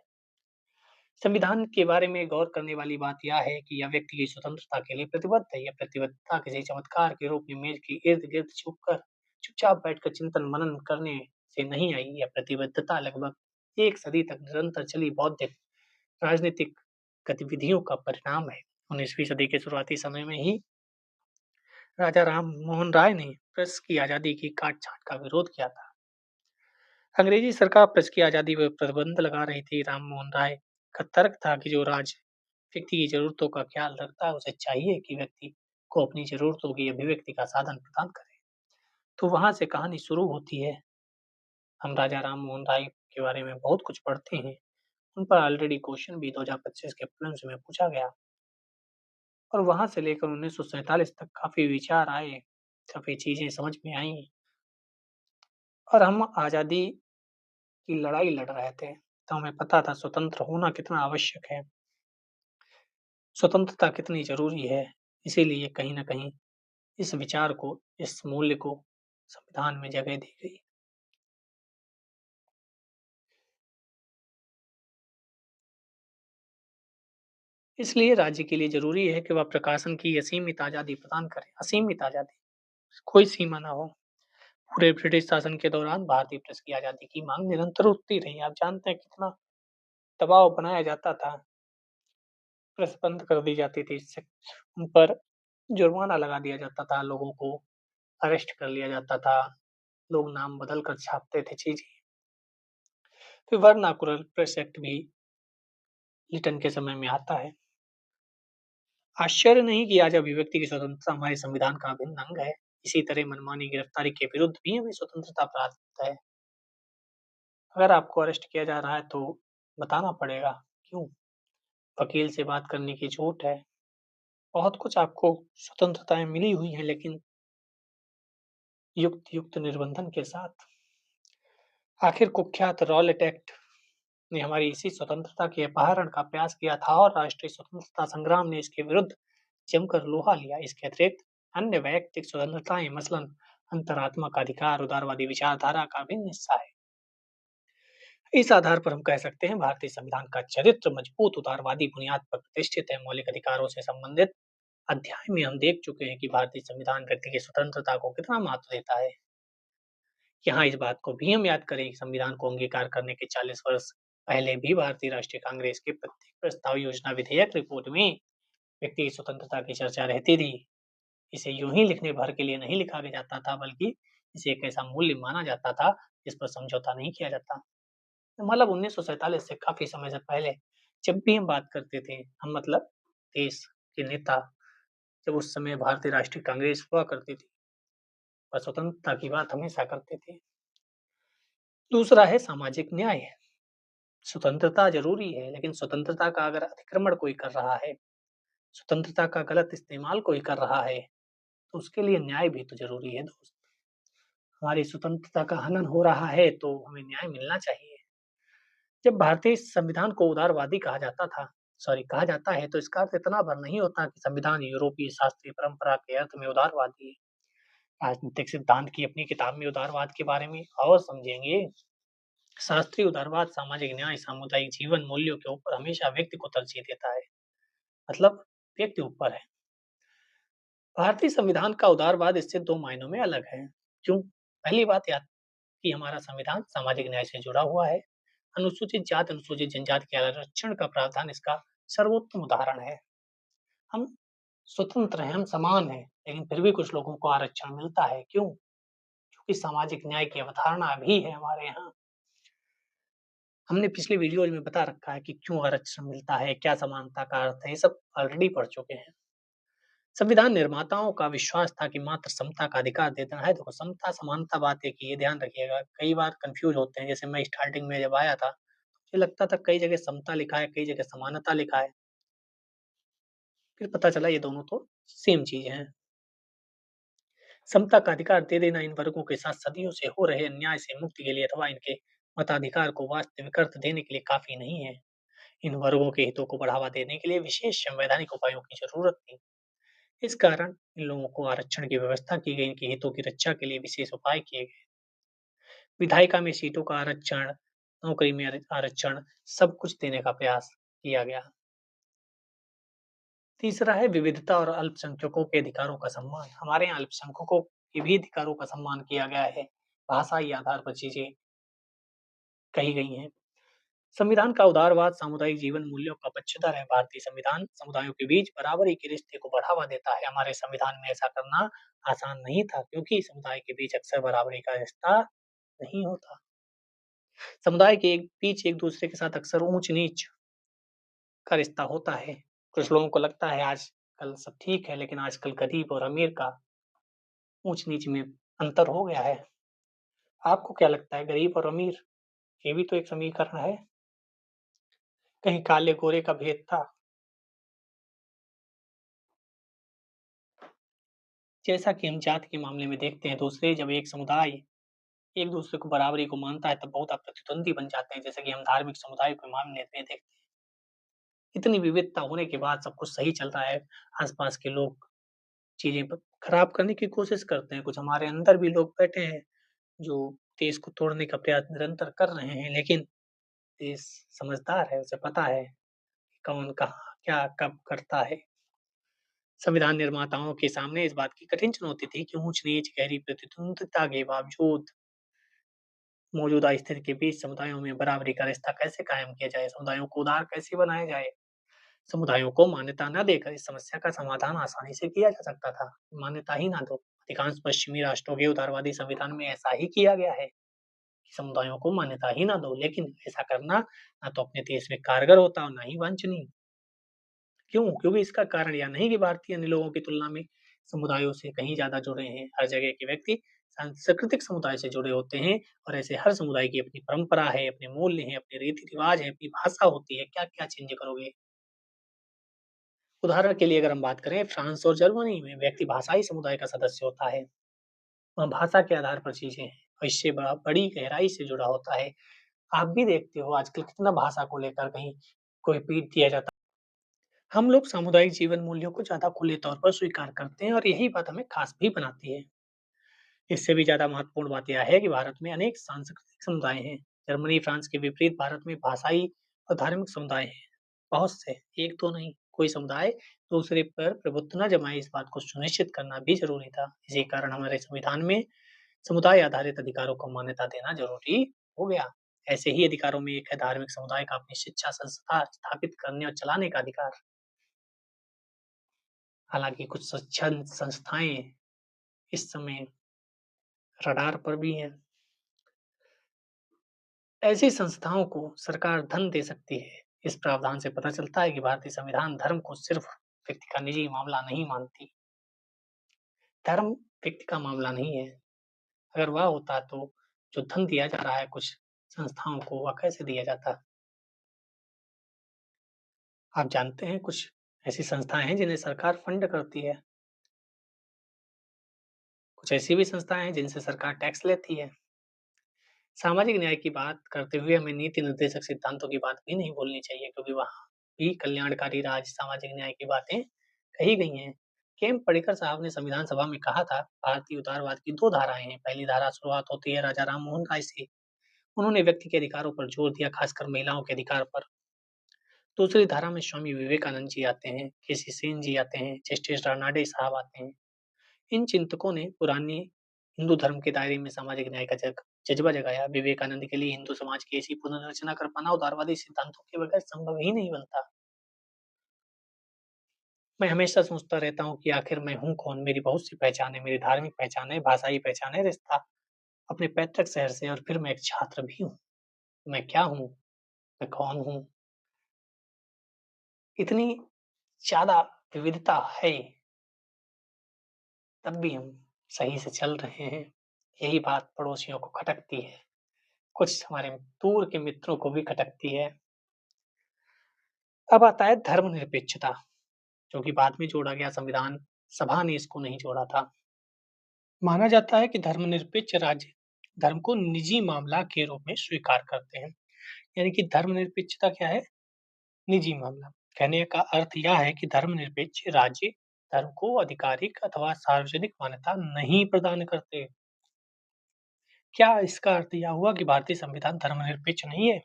संविधान के बारे में गौर करने वाली बात यह है कि यह व्यक्ति की स्वतंत्रता के लिए प्रतिबद्ध है। यह प्रतिबद्धता किसी चमत्कार के रूप में मेज के इर्द-गिर्द चुपचाप बैठकर चिंतन मनन करने से नहीं आई। यह प्रतिबद्धता लगभग 1 सदी तक निरंतर चली बौद्धिक राजनीतिक गतिविधियों का परिणाम है। 19वीं सदी के शुरुआती समय में ही राजा राम मोहन राय ने प्रेस की आज़ादी की काट-छाँट का विरोध किया था। अंग्रेजी सरकार प्रेस की आज़ादी पर प्रतिबंध लगा रही थी। राम मोहन राय का तर्क था कि जो राज व्यक्ति की ज़रूरतों का ख्याल रखता है, उसे चाहिए कि व्यक्ति को अपनी ज़रूरतों की अभिव्यक्ति का साधन प्रदान करे। तो वहाँ से कहानी शुरू होती है। हम राजा राम मोहन राय के बारे में बहुत कुछ पढ़ते हैं। उन पर ऑलरेडी क्वेश्चन भी 2025 के प्रीलिम्स में पूछा गया और वहाँ से लेकर 1947 तक काफ़ी विचार आए, काफ़ी चीज़ें समझ में आईं और हम आज़ादी की लड़ाई लड़ रहे थे, तो हमें पता था स्वतंत्र होना कितना आवश्यक है, स्वतंत्रता कितनी ज़रूरी है। इसीलिए कहीं न कहीं इस विचार को, इस मूल्य को संविधान में जगह दी गई। इसलिए राज्य के लिए ज़रूरी है कि वह प्रकाशन की असीमित आज़ादी प्रदान करे, असीमित आज़ादी, कोई सीमा ना हो। पूरे ब्रिटिश शासन के दौरान भारतीय प्रेस की आज़ादी की माँग निरंतर उठती रही। आप जानते हैं कितना दबाव बनाया जाता था, प्रेस बंद कर दी जाती थी, इससे उन पर जुर्माना लगा दिया जाता था, लोगों को अरेस्ट कर लिया जाता था, लोग नाम बदल कर छापते थे चीज़ें। फिर वर्नाकुलर प्रेस एक्ट भी लिटन के समय में आता है। आश्चर्य नहीं कि आज अभिव्यक्ति की स्वतंत्रता हमारे संविधान का अभिन्न अंग है। इसी तरह मनमानी गिरफ्तारी के विरुद्ध भी हमें स्वतंत्रता प्राप्त है। अगर आपको अरेस्ट किया जा रहा है तो बताना पड़ेगा, क्यों? वकील से बात करने की छूट है, बहुत कुछ आपको स्वतंत्रताएँ मिली हुई हैं, लेकिन युक्त निर्बंधन के साथ। आखिर कुख्यात रॉलेट एक्ट ने हमारी इसी स्वतंत्रता के अपहरण का प्रयास किया था और राष्ट्रीय स्वतंत्रता संग्राम ने इसके विरुद्ध जमकर लोहा लिया। इसके अतिरिक्त अन्य वैयक्तिक स्वतंत्रताएं, मसलन अंतरात्मा का अधिकार, उदारवादी विचारधारा का भिन्न हिस्सा है। इस आधार पर हम कह सकते हैं भारतीय संविधान का चरित्र मजबूत उदारवादी बुनियाद पर प्रतिष्ठित है। मौलिक अधिकारों से संबंधित अध्याय में हम देख चुके हैं कि भारतीय संविधान व्यक्ति की स्वतंत्रता को कितना महत्व देता है। यहाँ इस बात को भी हम याद करें कि संविधान को अंगीकार करने के 40 वर्ष पहले भी भारतीय राष्ट्रीय कांग्रेस के प्रत्येक प्रस्ताव, योजना, विधेयक, रिपोर्ट में व्यक्ति की स्वतंत्रता की चर्चा रहती थी। इसे यूं ही लिखने भर के लिए नहीं लिखा गया जाता था, बल्कि इसे एक ऐसा मूल्य माना जाता था जिस पर समझौता नहीं किया जाता। मतलब 1947 से काफी समय से पहले जब भी हम बात करते थे, हम मतलब देश के नेता जब उस समय भारतीय राष्ट्रीय कांग्रेस हुआ करती थी, वह स्वतंत्रता की बात हमेशा करते थे। दूसरा है सामाजिक न्याय। स्वतंत्रता ज़रूरी है, लेकिन स्वतंत्रता का अगर अतिक्रमण कोई कर रहा है, स्वतंत्रता का गलत इस्तेमाल कोई कर रहा है, तो उसके लिए न्याय भी तो ज़रूरी है दोस्त। हमारी स्वतंत्रता का हनन हो रहा है, तो हमें न्याय मिलना चाहिए। जब भारतीय संविधान को उदारवादी कहा जाता है, तो इसका अर्थ इतना भर नहीं होता कि संविधान यूरोपीय शास्त्रीय परंपरा के अर्थ में उदारवादी है। राजनीतिक सिद्धांत की अपनी किताब में उदारवाद के बारे में और समझेंगे। शास्त्रीय उदारवाद सामाजिक न्याय, सामुदायिक जीवन मूल्यों के ऊपर हमेशा व्यक्ति को तरजीह देता है। मतलब व्यक्ति ऊपर है। भारतीय संविधान का उदारवाद इससे 2 मायनों में अलग है। क्यों? पहली बात यह कि हमारा संविधान सामाजिक न्याय से जुड़ा हुआ है। अनुसूचित जाति, अनुसूचित जनजाति के आरक्षण का प्रावधान इसका सर्वोत्तम उदाहरण है। हम स्वतंत्र हैं, हम समान हैं, लेकिन फिर भी कुछ लोगों को आरक्षण मिलता है। क्यों? क्योंकि सामाजिक न्याय की अवधारणा भी है हमारे यहाँ। हमने पिछले वीडियोज में बता रखा है कि क्यों आरक्षण मिलता है, क्या समानता का अर्थ है, ये सब ऑलरेडी पढ़ चुके हैं। संविधान निर्माताओं का विश्वास था कि मात्र समता का अधिकार दे देना है। देखो, समता समानता बात एक ही है, ध्यान रखिएगा। कई बार कंफ्यूज होते हैं। जैसे मैं स्टार्टिंग में जब आया था, मुझे लगता था कई जगह समता लिखा है, कई जगह समानता लिखा है। फिर पता चला ये दोनों तो सेम चीज़ हैं। समता का अधिकार दे देना इन वर्गों के साथ सदियों से हो रहे अन्याय से मुक्ति के लिए अथवा इनके मताधिकार को वास्तविक अर्थ देने के लिए काफ़ी नहीं है। इन वर्गों के हितों को बढ़ावा देने के लिए विशेष संवैधानिक उपायों की ज़रूरत थी। इस कारण इन लोगों को आरक्षण की व्यवस्था की गई, इनके हितों की रक्षा के लिए विशेष उपाय किए गए। विधायिका में सीटों का आरक्षण, नौकरी में आरक्षण, सब कुछ देने का प्रयास किया गया। तीसरा है विविधता और अल्पसंख्यकों के अधिकारों का सम्मान। हमारे यहाँ अल्पसंख्यकों के भी अधिकारों का सम्मान किया गया है। भाषाई आधार पर चीजें कही गई हैं। संविधान का उदारवाद सामुदायिक जीवन मूल्यों का पक्षधर है। भारतीय संविधान समुदायों के बीच बराबरी के रिश्ते को बढ़ावा देता है। हमारे संविधान में ऐसा करना आसान नहीं था, क्योंकि समुदाय के बीच अक्सर बराबरी का रिश्ता नहीं होता। समुदाय के बीच एक दूसरे के साथ अक्सर ऊंच नीच का रिश्ता होता है। कुछ लोगों को लगता है आजकल सब ठीक है, लेकिन आजकल गरीब और अमीर का ऊंच नीच में अंतर हो गया है। आपको क्या लगता है, गरीब और अमीर ये भी तो एक समीकरण है? कहीं काले गोरे का भेद था? जैसा कि हम जाति के मामले में देखते हैं, दूसरे जब एक समुदाय एक दूसरे को बराबरी को मानता है, तब बहुत प्रतिद्वंदी बन जाते हैं। जैसे कि हम धार्मिक समुदाय के मामले में देखते हैं। इतनी विविधता होने के बाद सब कुछ सही चल रहा है। आसपास के लोग चीजें खराब करने की कोशिश करते हैं। कुछ हमारे अंदर भी लोग बैठे हैं जो देश को तोड़ने का प्रयास निरंतर कर रहे हैं, लेकिन देश समझदार है, उसे पता है कि कौन कहाँ क्या कब करता है। संविधान निर्माताओं के सामने इस बात की कठिन चुनौती थी कि ऊंच नीच गहरी प्रतिद्वंदिता के बावजूद मौजूदा स्थिति के बीच समुदायों में बराबरी का रिश्ता कैसे कायम किया जाए, समुदायों को उदार कैसे बनाया जाए। समुदायों को मान्यता न देकर इस समस्या का समाधान आसानी से किया जा सकता था। मान्यता ही ना दो। अधिकांश पश्चिमी राष्ट्रों के उदारवादी संविधान में ऐसा ही किया गया है कि समुदायों को मान्यता ही ना दो, लेकिन ऐसा करना ना तो अपने देश में कारगर होता और ना ही वांछनीय। क्यों? क्योंकि इसका कारण यह नहीं कि भारतीय अन्य लोगों की तुलना में समुदायों से कहीं ज़्यादा जुड़े हैं। हर जगह के व्यक्ति सांस्कृतिक समुदाय से जुड़े होते हैं और ऐसे हर समुदाय की अपनी परंपरा है, अपने मूल्य हैं, अपने रीति-रिवाज हैं, अपनी भाषा होती है। क्या-क्या चेंज करोगे? उदाहरण के लिए अगर हम बात करें, फ्रांस और जर्मनी में व्यक्ति भाषाई समुदाय का सदस्य होता है। वहाँ भाषा के आधार पर चीज़ें हैं और इससे बड़ी गहराई से जुड़ा होता है। आप भी देखते हो आजकल कितना भाषा को लेकर कहीं कोई पीट दिया जाता है। हम लोग सामुदायिक जीवन मूल्यों को ज़्यादा खुले तौर पर स्वीकार करते हैं और यही बात हमें खास भी बनाती है। इससे भी ज़्यादा महत्वपूर्ण बात यह है कि भारत में अनेक सांस्कृतिक समुदाय हैं। जर्मनी, फ्रांस के विपरीत भारत में भाषाई और धार्मिक समुदाय हैं। बहुत से, एक दो नहीं। कोई समुदाय दूसरे पर प्रभुत्व न जमाए, इस बात को सुनिश्चित करना भी ज़रूरी था। इसी कारण हमारे संविधान में समुदाय आधारित अधिकारों को मान्यता देना ज़रूरी हो गया। ऐसे ही अधिकारों में एक है धार्मिक समुदाय का अपनी शिक्षा संस्था स्थापित करने और चलाने का अधिकार। हालाँकि कुछ स्वच्छंद संस्थाएँ इस समय रडार पर भी हैं। ऐसी संस्थाओं को सरकार धन दे सकती है। इस प्रावधान से पता चलता है कि भारतीय संविधान धर्म को सिर्फ व्यक्ति का निजी मामला नहीं मानती। धर्म व्यक्ति का मामला नहीं है। अगर वह होता तो जो धन दिया जा रहा है कुछ संस्थाओं को, वह कैसे दिया जाता? आप जानते हैं कुछ ऐसी संस्थाएँ हैं जिन्हें सरकार फंड करती है। कुछ ऐसी भी संस्थाएँ हैं जिनसे सरकार टैक्स लेती है। सामाजिक न्याय की बात करते हुए हमें नीति निर्देशक सिद्धांतों की बात भी नहीं भूलनी चाहिए, क्योंकि वहाँ भी कल्याणकारी राज, सामाजिक न्याय की बातें कही गई हैं। के.एम. पटेकर साहब ने संविधान सभा में कहा था, भारतीय उदारवाद की 2 धाराएँ हैं। पहली धारा शुरुआत होती है राजा राम मोहन राय से। उन्होंने व्यक्ति के अधिकारों पर जोर दिया, खासकर महिलाओं के अधिकार पर। दूसरी धारा में स्वामी विवेकानंद जी आते हैं, के.सी. सेन जी आते हैं, जस्टिस रानाडे साहब आते हैं। इन चिंतकों ने पुरानी हिंदू धर्म के दायरे में सामाजिक न्याय का जज्बा जगाया। विवेकानंद के लिए हिंदू समाज की ऐसी पुनर्रचना कर पाना उदारवादी सिद्धांतों के बगैर संभव ही नहीं बनता। मैं हमेशा सोचता रहता हूँ कि आखिर मैं हूँ कौन? मेरी बहुत सी पहचान है, मेरी धार्मिक पहचान है, भाषाई पहचान है, रिश्ता अपने पैतृक शहर से और फिर मैं एक छात्र भी हूँ। मैं क्या हूँ? मैं कौन हूँ? इतनी ज़्यादा विविधता है, तब भी हम सही से चल रहे हैं। यही बात पड़ोसियों को खटकती है, कुछ हमारे दूर के मित्रों को भी खटकती है। अब आता है धर्मनिरपेक्षता, जो कि बाद में जोड़ा गया, संविधान सभा ने इसको नहीं जोड़ा था। माना जाता है कि धर्मनिरपेक्ष राज्य धर्म को निजी मामला के रूप में स्वीकार करते हैं। यानी कि धर्मनिरपेक्षता क्या है? निजी मामला। कहने का अर्थ यह है कि धर्मनिरपेक्ष राज्य धर्म को आधिकारिक अथवा सार्वजनिक मान्यता नहीं प्रदान करते। क्या इसका अर्थ यह हुआ कि भारतीय संविधान धर्मनिरपेक्ष नहीं है?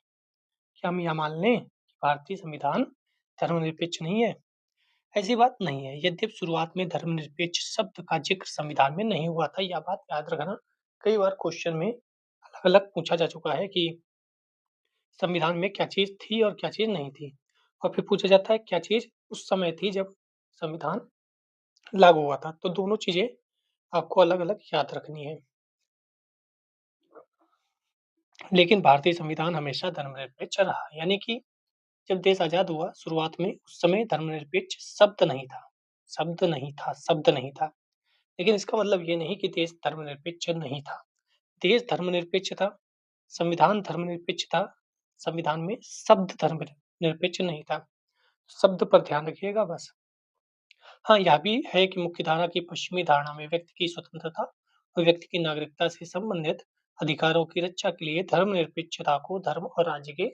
क्या हम यह मान लें कि भारतीय संविधान धर्मनिरपेक्ष नहीं है? ऐसी बात नहीं है। यद्यपि शुरुआत में धर्मनिरपेक्ष शब्द का जिक्र संविधान में नहीं हुआ था, यह बात याद रखना। कई बार क्वेश्चन में अलग-अलग पूछा जा चुका है कि संविधान में क्या चीज़ थी और क्या चीज़ नहीं थी। और फिर पूछा जाता है क्या चीज़ उस समय थी जब संविधान लागू हुआ था। तो दोनों चीज़ें आपको अलग-अलग याद रखनी है। लेकिन भारतीय संविधान हमेशा धर्मनिरपेक्ष रहा। यानी कि जब देश आज़ाद हुआ शुरुआत में, उस समय धर्मनिरपेक्ष शब्द नहीं था। शब्द नहीं था। लेकिन इसका मतलब ये नहीं कि देश धर्मनिरपेक्ष नहीं था। देश धर्मनिरपेक्ष था, संविधान धर्मनिरपेक्ष था, संविधान में शब्द धर्मनिरपेक्ष नहीं था। शब्द पर ध्यान रखिएगा बस। हाँ, यह भी है कि मुख्यधारा की पश्चिमी धारणा में व्यक्ति की स्वतंत्रता और व्यक्ति की नागरिकता से संबंधित अधिकारों की रक्षा के लिए धर्मनिरपेक्षता को धर्म और राज्य के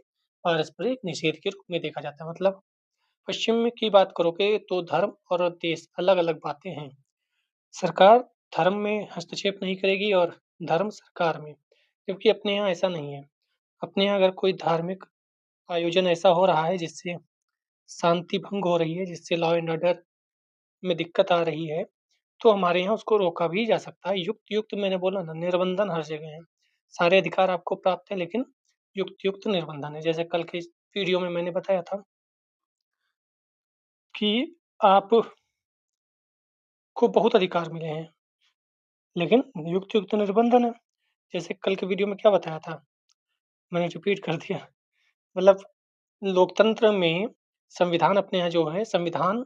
पारस्परिक निषेध के रूप में देखा जाता है। मतलब पश्चिम में की बात करोगे तो धर्म और देश अलग-अलग बातें हैं। सरकार धर्म में हस्तक्षेप नहीं करेगी और धर्म सरकार में, जबकि अपने यहाँ ऐसा नहीं है। अपने यहाँ अगर कोई धार्मिक आयोजन ऐसा हो रहा है जिससे शांति भंग हो रही है, जिससे लॉ एंड ऑर्डर में दिक्कत आ रही है, तो हमारे यहाँ उसको रोका भी जा सकता है। युक्त-युक्त मैंने बोला ना, निर्बंधन हर जगह है। सारे अधिकार आपको प्राप्त है, लेकिन युक्त-युक्त निर्बंधन है। जैसे कल के इस वीडियो में मैंने बताया था कि आपको बहुत अधिकार मिले हैं, लेकिन युक्त-युक्त निर्बंधन है। जैसे कल के वीडियो में क्या बताया था? मैंने रिपीट कर दिया। मतलब लोकतंत्र में संविधान अपने यहाँ जो है, संविधान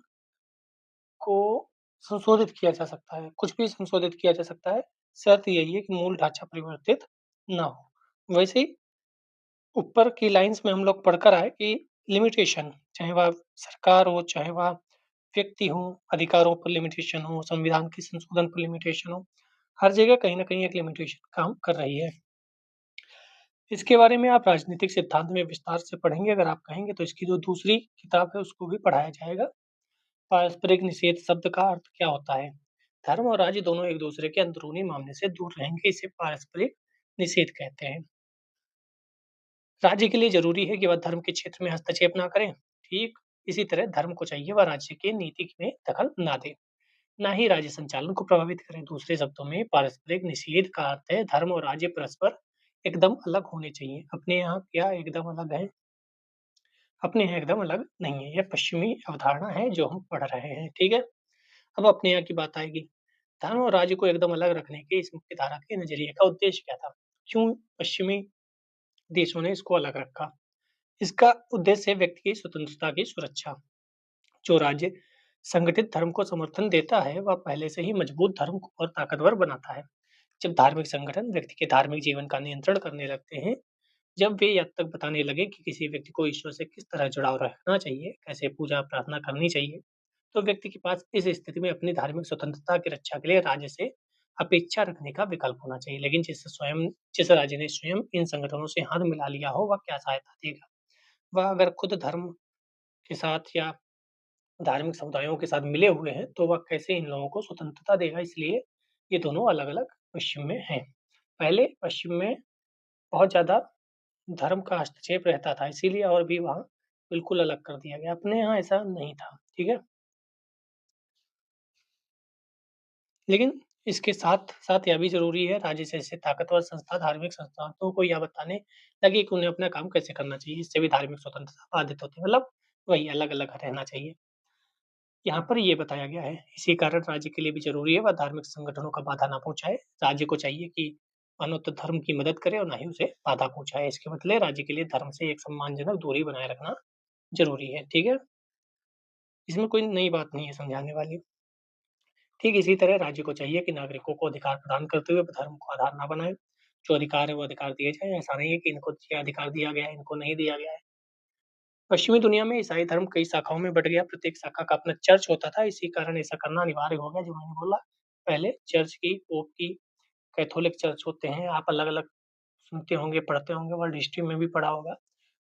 को संशोधित किया जा सकता है, कुछ भी संशोधित किया जा सकता है, शर्त यही है कि मूल ढाँचा परिवर्तित ना हो। वैसे ही ऊपर की लाइन्स में हम लोग पढ़कर आए कि लिमिटेशन, चाहे वह सरकार हो, चाहे वह व्यक्ति हो, अधिकारों पर लिमिटेशन हो, संविधान के संशोधन पर लिमिटेशन हो, हर जगह कहीं न कहीं एक लिमिटेशन काम कर रही है। इसके बारे में आप राजनीतिक सिद्धांत में विस्तार से पढ़ेंगे, अगर आप कहेंगे तो इसकी जो दूसरी किताब है उसको भी पढ़ाया जाएगा। पारस्परिक निषेध शब्द का अर्थ क्या होता है? धर्म और राज्य दोनों एक दूसरे के अंदरूनी मामले से दूर रहेंगे, इसे पारस्परिक निषेध कहते हैं। राज्य के लिए ज़रूरी है कि वह धर्म के क्षेत्र में हस्तक्षेप ना करें। ठीक इसी तरह धर्म को चाहिए वह राज्य की नीति में दखल ना दे, ना ही राज्य संचालन को प्रभावित करें। दूसरे शब्दों में पारस्परिक निषेध का अर्थ है धर्म और राज्य परस्पर एकदम अलग होने चाहिए। अपने यहाँ क्या एकदम अलग है? अपने यहाँ एकदम अलग नहीं है। यह पश्चिमी अवधारणा है जो हम पढ़ रहे हैं, ठीक है? अब अपने यहाँ की बात आएगी। धर्म और राज्य को एकदम अलग रखने के इस मुख्यधारा के नज़रिए का उद्देश्य क्या था? क्यों पश्चिमी देशों ने इसको अलग रखा? इसका उद्देश्य है व्यक्ति की स्वतंत्रता की सुरक्षा। जो राज्य संगठित धर्म को समर्थन देता है, वह पहले से ही मजबूत धर्म को और ताकतवर बनाता है। जब धार्मिक संगठन व्यक्ति के धार्मिक जीवन का नियंत्रण करने लगते हैं, जब वे यह तक बताने लगे कि किसी व्यक्ति को ईश्वर से किस तरह जुड़ाव रखना चाहिए, कैसे पूजा प्रार्थना करनी चाहिए, तो व्यक्ति के पास इस स्थिति में अपनी धार्मिक स्वतंत्रता की रक्षा के लिए राज्य से अपेक्षा रखने का विकल्प होना चाहिए। लेकिन जिस राज्य ने स्वयं इन संगठनों से हाथ मिला लिया हो, वह क्या सहायता देगा? वह अगर खुद धर्म के साथ या धार्मिक समुदायों के साथ मिले हुए हैं, तो वह कैसे इन लोगों को स्वतंत्रता देगा? इसलिए ये दोनों अलग-अलग पश्चिम में हैं। पहले पश्चिम में बहुत ज़्यादा धर्म का हस्तक्षेप रहता था, इसीलिए और भी वहाँ बिल्कुल अलग कर दिया गया। अपने यहाँ ऐसा नहीं था, ठीक है? लेकिन इसके साथ-साथ यह भी ज़रूरी है, राज्य जैसे ताकतवर संस्था धार्मिक संस्थानों को यह बताने लगे कि उन्हें अपना काम कैसे करना चाहिए। इससे भी धार्मिक स्वतंत्रता बाधित होती है। मतलब वही अलग-अलग रहना चाहिए। यहाँ पर ये बताया गया है, इसी कारण राज्य के लिए भी ज़रूरी है वह धार्मिक संगठनों का बाधा ना पहुँचाए। राज्य को चाहिए कि मानो तो धर्म की मदद करे और ना ही उसे बाधा पहुँचाए। इसके बदले राज्य के लिए धर्म से एक सम्मानजनक दूरी बनाए रखना ज़रूरी है, ठीक है? इसमें कोई नई बात नहीं है समझाने वाली। ठीक इसी तरह राज्य को चाहिए कि नागरिकों को अधिकार प्रदान करते हुए धर्म को आधार ना बनाए। जो अधिकार है वो अधिकार दिए जाएँ, ऐसा नहीं है कि इनको ये अधिकार दिया गया है, इनको नहीं दिया गया है। पश्चिमी दुनिया में ईसाई धर्म कई शाखाओं में बँट गया, प्रत्येक शाखा का अपना चर्च होता था, इसी कारण ऐसा करना अनिवार्य हो गया, जो मैंने बोला पहले चर्च की, पोप की, कैथोलिक चर्च होते हैं, आप अलग-अलग सुनते होंगे, पढ़ते होंगे, वर्ल्ड हिस्ट्री में भी पढ़ा होगा।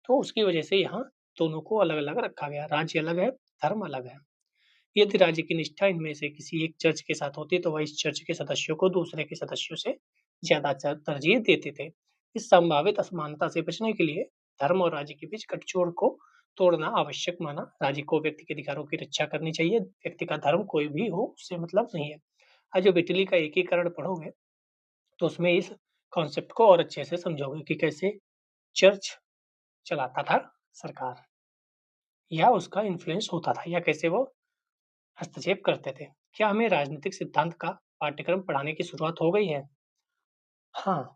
तो उसकी वजह से यहाँ दोनों को अलग-अलग रखा गया, राज्य अलग है, धर्म अलग है। यदि राज्य की निष्ठा इनमें से किसी एक चर्च के साथ होती, तो वह इस चर्च के सदस्यों को दूसरे के सदस्यों से ज़्यादा तरजीह देते थे। इस संभावित असमानता से बचने के लिए धर्म और राज्य के बीच गठजोड़ को तोड़ना आवश्यक माना। राज्य को व्यक्ति के अधिकारों की रक्षा करनी चाहिए। व्यक्ति का धर्म कोई भी हो, उससे मतलब नहीं है। आज जब इटली का एकीकरण पढ़ोगे, तो उसमें इस कॉन्सेप्ट को और अच्छे से समझोगे कि कैसे चर्च चलाता था सरकार या उसका इन्फ्लुएंस होता था या कैसे वो हस्तक्षेप करते थे। क्या हमें राजनीतिक सिद्धांत का पाठ्यक्रम पढ़ाने की शुरुआत हो गई है? हाँ,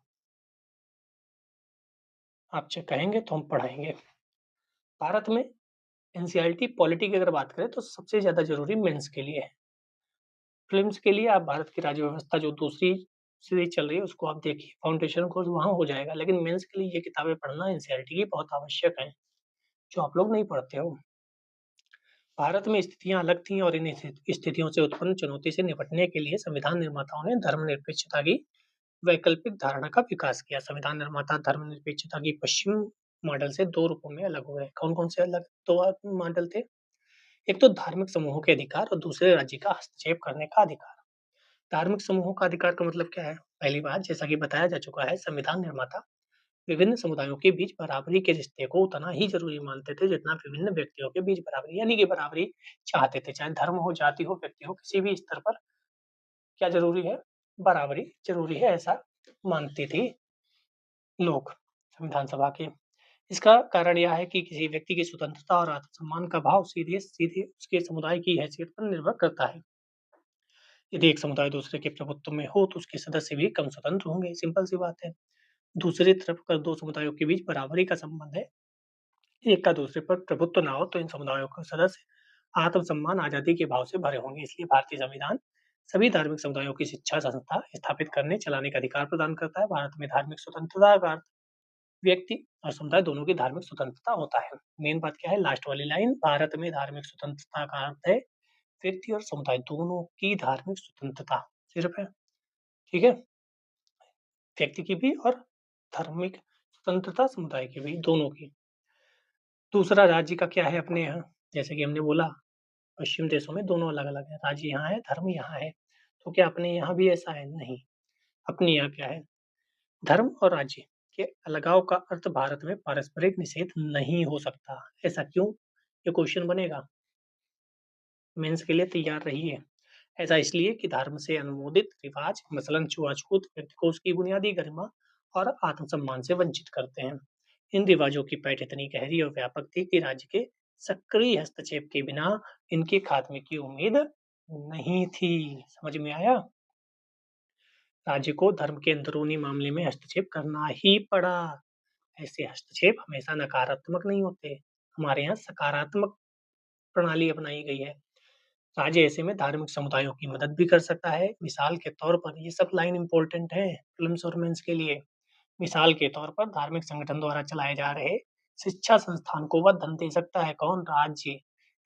आप कहेंगे तो हम पढ़ाएँगे। भारत में एनसीईआरटी पॉलिटी की अगर बात करें तो सबसे ज़्यादा ज़रूरी मेंस के लिए है। प्रीलिम्स के लिए आप भारत की राज्य व्यवस्था जो दूसरी सीरीज़ चल रही है उसको आप देखिए, फाउंडेशन कोर्स वहाँ हो जाएगा, लेकिन मेंस के लिए ये किताबें पढ़ना एनसीईआरटी की बहुत आवश्यक है, जो आप लोग नहीं पढ़ते हो। भारत में स्थितियाँ अलग थीं और इन स्थितियों से उत्पन्न चुनौती से निपटने के लिए संविधान निर्माताओं ने धर्मनिरपेक्षता की वैकल्पिक धारणा का विकास किया। संविधान निर्माता धर्मनिरपेक्षता की पश्चिम मॉडल से 2 रूपों में अलग हुए। कौन-कौन से अलग 2 मॉडल थे? एक तो धार्मिक समूहों के अधिकार और दूसरे राज्य का हस्तक्षेप करने का अधिकार। धार्मिक समूहों का अधिकार का मतलब क्या है? पहली बात जैसा कि बताया जा चुका है, संविधान निर्माता विभिन्न समुदायों के बीच बराबरी के रिश्ते को उतना ही ज़रूरी मानते थे जितना विभिन्न व्यक्तियों के बीच बराबरी, यानी कि बराबरी चाहते थे। चाहे धर्म हो, जाति हो, व्यक्ति हो, किसी भी स्तर पर क्या ज़रूरी है? बराबरी ज़रूरी है, ऐसा मानती थी लोग, संविधान सभा के। इसका कारण यह है कि किसी व्यक्ति की स्वतंत्रता और आत्मसम्मान का भाव सीधे-सीधे उसके समुदाय की हैसियत पर निर्भर करता है। यदि एक समुदाय दूसरे के प्रभुत्व में हो, तो उसके सदस्य भी कम स्वतंत्र होंगे, सिंपल सी बात है। दूसरी तरफ अगर 2 समुदायों के बीच बराबरी का संबंध है, एक का दूसरे पर प्रभुत्व ना हो, तो इन समुदायों के सदस्य आत्मसम्मान, आज़ादी के भाव से भरे होंगे। इसलिए भारतीय संविधान सभी धार्मिक समुदायों की शिक्षा संस्था स्थापित करने, चलाने का अधिकार प्रदान करता है। भारत में धार्मिक स्वतंत्रता का अर्थ व्यक्ति और समुदाय दोनों की धार्मिक स्वतंत्रता होता है। मेन बात क्या है लास्ट वाली लाइन, भारत में धार्मिक स्वतंत्रता का अर्थ है व्यक्ति और समुदाय दोनों की धार्मिक स्वतंत्रता सिर्फ है, ठीक है? व्यक्ति की भी और धार्मिक स्वतंत्रता समुदाय की भी, दोनों की। दूसरा राज्य का क्या है अपने यहाँ, जैसे कि हमने बोला पश्चिम देशों में दोनों अलग-अलग है, राज्य यहाँ है, धर्म यहाँ है। तो क्या अपने यहाँ भी ऐसा है? नहीं। अपने यहाँ क्या है? धर्म और राज्य के अलगाव का अर्थ भारत में पारस्परिक निषेध नहीं हो सकता। ऐसा क्यों? ये क्वेश्चन बनेगा। मेंस के लिए तैयार रहिए। ऐसा इसलिए कि धर्म से अनुमोदित रिवाज मसलन छुआछूत व्यक्ति को उसकी बुनियादी गरिमा और आत्मसम्मान से वंचित करते हैं। इन रिवाजों की पैठ इतनी गहरी और व्यापक थी कि राज्य के सक्रिय हस्तक्षेप के बिना इनके खात्मे की उम्मीद नहीं थी। समझ में आया? राज्य को धर्म के अंदरूनी मामले में हस्तक्षेप करना ही पड़ा। ऐसे हस्तक्षेप हमेशा नकारात्मक नहीं होते। हमारे यहाँ सकारात्मक प्रणाली अपनाई गई है। राज्य ऐसे में धार्मिक समुदायों की मदद भी कर सकता है। मिसाल के तौर पर ये सब लाइन इम्पोर्टेंट है प्रीलिम्स और मेंस के लिए। मिसाल के तौर पर धार्मिक संगठन द्वारा चलाए जा रहे शिक्षा संस्थान को वह धन दे सकता है कौन? राज्य।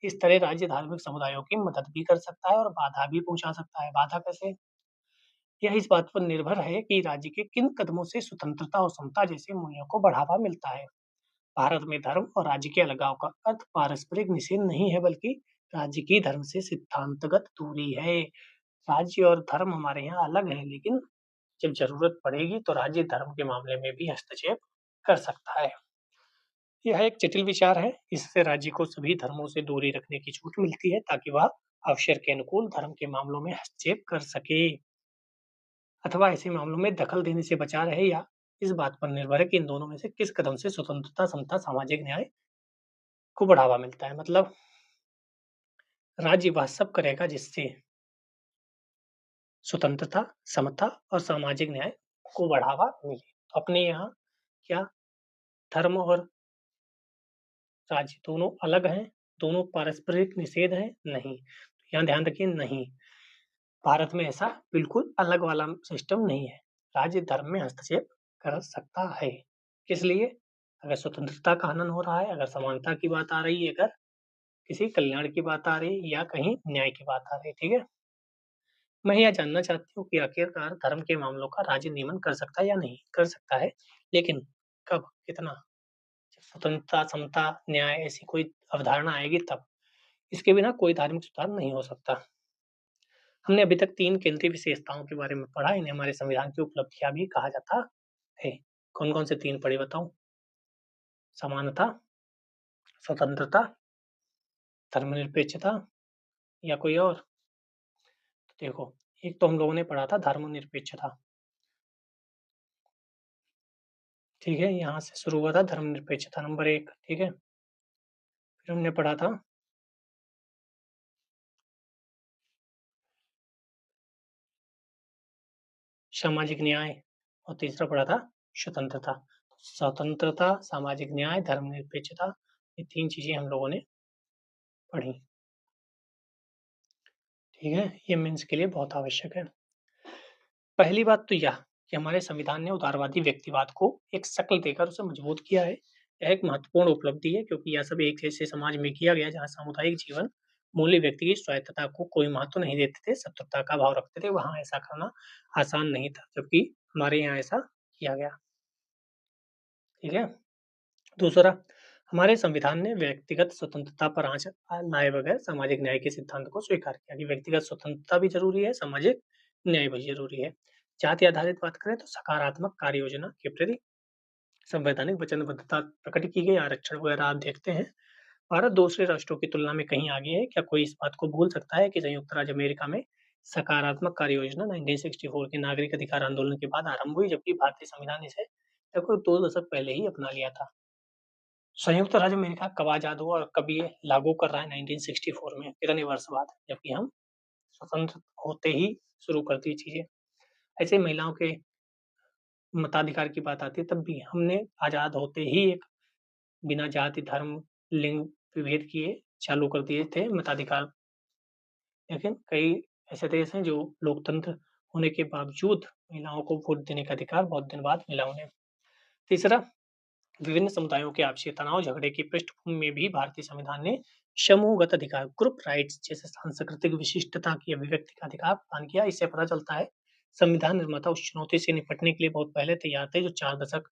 इस तरह राज्य धार्मिक समुदायों की मदद भी कर सकता है और बाधा भी पहुँचा सकता है। बाधा कैसे? यह इस बात पर निर्भर है कि राज्य के किन कदमों से स्वतंत्रता और समता जैसे मूल्यों को बढ़ावा मिलता है। भारत में धर्म और राज्य के अलगाव का अर्थ पारस्परिक निषेध नहीं है बल्कि राज्य की धर्म से सिद्धांतगत दूरी है। राज्य और धर्म हमारे यहाँ अलग है, लेकिन जब जरूरत पड़ेगी तो राज्य धर्म के मामले में भी हस्तक्षेप कर सकता है। यह एक जटिल विचार है। इससे राज्य को सभी धर्मों से दूरी रखने की छूट मिलती है ताकि वह अवसर के अनुकूल धर्म के मामलों में हस्तक्षेप कर सके अथवा ऐसे मामलों में दखल देने से बचा रहे, या इस बात पर निर्भर है कि इन दोनों में से किस कदम से स्वतंत्रता, समता, सामाजिक न्याय को बढ़ावा मिलता है। मतलब राज्य वह सब करेगा जिससे स्वतंत्रता, समता और सामाजिक न्याय को बढ़ावा मिले। तो अपने यहाँ क्या धर्म और राज्य दोनों अलग हैं? दोनों पारस्परिक निषेध हैं? नहीं। तो यहाँ ध्यान रखिए, नहीं। भारत में ऐसा बिल्कुल अलग वाला सिस्टम नहीं है। राज्य धर्म में हस्तक्षेप कर सकता है। किस लिए? अगर स्वतंत्रता का हनन हो रहा है, अगर समानता की बात आ रही है, अगर किसी कल्याण की बात आ रही है, या कहीं न्याय की बात आ रही है। ठीक है? मैं यह जानना चाहती हूँ कि आखिरकार धर्म के मामलों का राज्य नियमन कर सकता है या नहीं? कर सकता है, लेकिन कब? कितना? जब स्वतंत्रता, समता, न्याय ऐसी कोई अवधारणा आएगी तब। इसके बिना कोई धार्मिक सुधार नहीं हो सकता। हमने अभी तक 3 केंद्रीय विशेषताओं के बारे में पढ़ा। इन्हें हमारे संविधान की उपलब्धियाँ भी कहा जाता है। कौन-कौन से 3 पढ़े बताऊँ? समानता, स्वतंत्रता, धर्मनिरपेक्षता, या कोई और? तो देखो, एक तो हम लोगों ने पढ़ा था धर्मनिरपेक्षता। ठीक है? यहाँ से शुरू हुआ था धर्मनिरपेक्षता नंबर 1। ठीक है? फिर हमने पढ़ा था सामाजिक न्याय, और तीसरा पढ़ा था स्वतंत्रता। स्वतंत्रता, सामाजिक न्याय, धर्मनिरपेक्षता, ये 3 चीज़ें हम लोगों ने पढ़ी। ठीक है? ये मेंस के लिए बहुत आवश्यक है। पहली बात तो यह कि हमारे संविधान ने उदारवादी व्यक्तिवाद को एक शक्ल देकर उसे मजबूत किया है। यह एक महत्वपूर्ण उपलब्धि है, क्योंकि यह सब एक जैसे समाज में किया गया जहाँ सामुदायिक जीवन मूल्य व्यक्ति की स्वायत्तता को कोई महत्व नहीं देते थे, शत्रुता का भाव रखते थे। वहाँ ऐसा करना आसान नहीं था, जबकि हमारे यहाँ ऐसा किया गया। ठीक है? दूसरा, हमारे संविधान ने व्यक्तिगत स्वतंत्रता पर आँच लाए बगैर सामाजिक न्याय के सिद्धांत को स्वीकार किया कि व्यक्तिगत स्वतंत्रता भी ज़रूरी है, सामाजिक न्याय भी ज़रूरी है। जाति आधारित बात करें तो सकारात्मक कार्य योजना के प्रति संवैधानिक वचनबद्धता प्रकट की गई। आरक्षण वगैरह आप देखते हैं। भारत दूसरे राष्ट्रों की तुलना में कहीं आगे है। क्या कोई इस बात को भूल सकता है कि संयुक्त राज्य अमेरिका में सकारात्मक कार्य योजना 1964 के नागरिक अधिकार आंदोलन के बाद आरंभ हुई, जबकि भारतीय संविधान इसे लगभग 2 दशक पहले ही अपना लिया था। संयुक्त राज्य अमेरिका कब आज़ाद हुआ और कब ये लागू कर रहा है 1964 में, कितने वर्ष बाद, जबकि हम स्वतंत्र होते ही शुरू कर दी चीज़ें। ऐसे ही महिलाओं के मताधिकार की बात आती है, तब भी हमने आज़ाद होते ही एक बिना जाति, धर्म, लिंग विभेद किए चालू कर दिए थे मताधिकार। लेकिन कई ऐसे देश हैं जो लोकतंत्र होने के बावजूद महिलाओं को वोट देने का अधिकार बहुत दिन बाद मिला उन्हें। तीसरा, विभिन्न समुदायों के आपसी तनाव झगड़े की पृष्ठभूमि में भी भारतीय संविधान ने समूहगत अधिकार, ग्रुप राइट्स जैसे सांस्कृतिक विशिष्टता की अभिव्यक्ति का अधिकार प्रदान किया। इससे पता चलता है संविधान निर्माता उस चुनौती से निपटने के लिए बहुत पहले तैयार थे, जो 4 दशक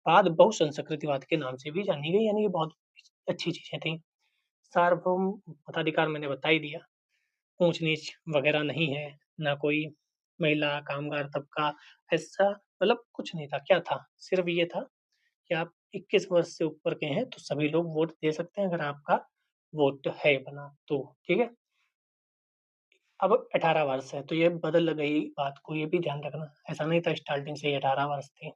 बाद बहुसंस्कृतिवाद के नाम से भी जानी गई। यानी ये बहुत अच्छी चीजें थी। सार्वभौम मताधिकार मैंने बता ही दिया। ऊंच नीच वगैरह नहीं है, ना कोई महिला कामगार तबका, ऐसा मतलब कुछ नहीं था। क्या था? सिर्फ ये था कि आप 21 वर्ष से ऊपर के हैं तो सभी लोग वोट दे सकते हैं, अगर आपका वोट है बना तो। ठीक है? अब 18 वर्ष है तो ये बदल गई बात को, ये भी ध्यान रखना। ऐसा नहीं था स्टार्टिंग से ही 18 वर्ष थे।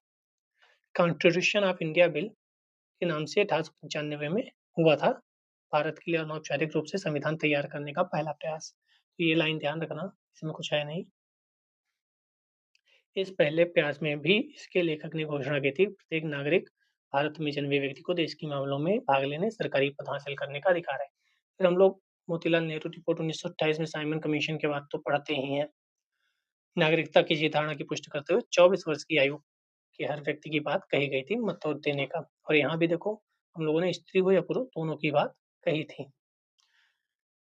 कॉन्स्टिट्यूशन ऑफ इंडिया बिल के नाम से 1895 में हुआ था भारत के लिए अनौपचारिक रूप से संविधान तैयार करने का पहला प्रयास। तो ये लाइन ध्यान रखना, इसमें कुछ है नहीं। इस पहले प्रयास में भी इसके लेखक ने घोषणा की थी, प्रत्येक नागरिक भारत में जन्मे व्यक्ति को देश के मामलों में भाग लेने, सरकारी पद हासिल करने का अधिकार है। फिर हम लोग मोतीलाल नेहरू रिपोर्ट 1928 में साइमन कमीशन के बाद तो पढ़ते ही हैं। नागरिकता की ये धारणा की पुष्टि करते हुए 24 वर्ष की आयु के हर व्यक्ति की बात कही गई थी मत वोट देने का। और यहाँ भी देखो, हम लोगों ने स्त्री हो या पुरुष दोनों की बात कही थी।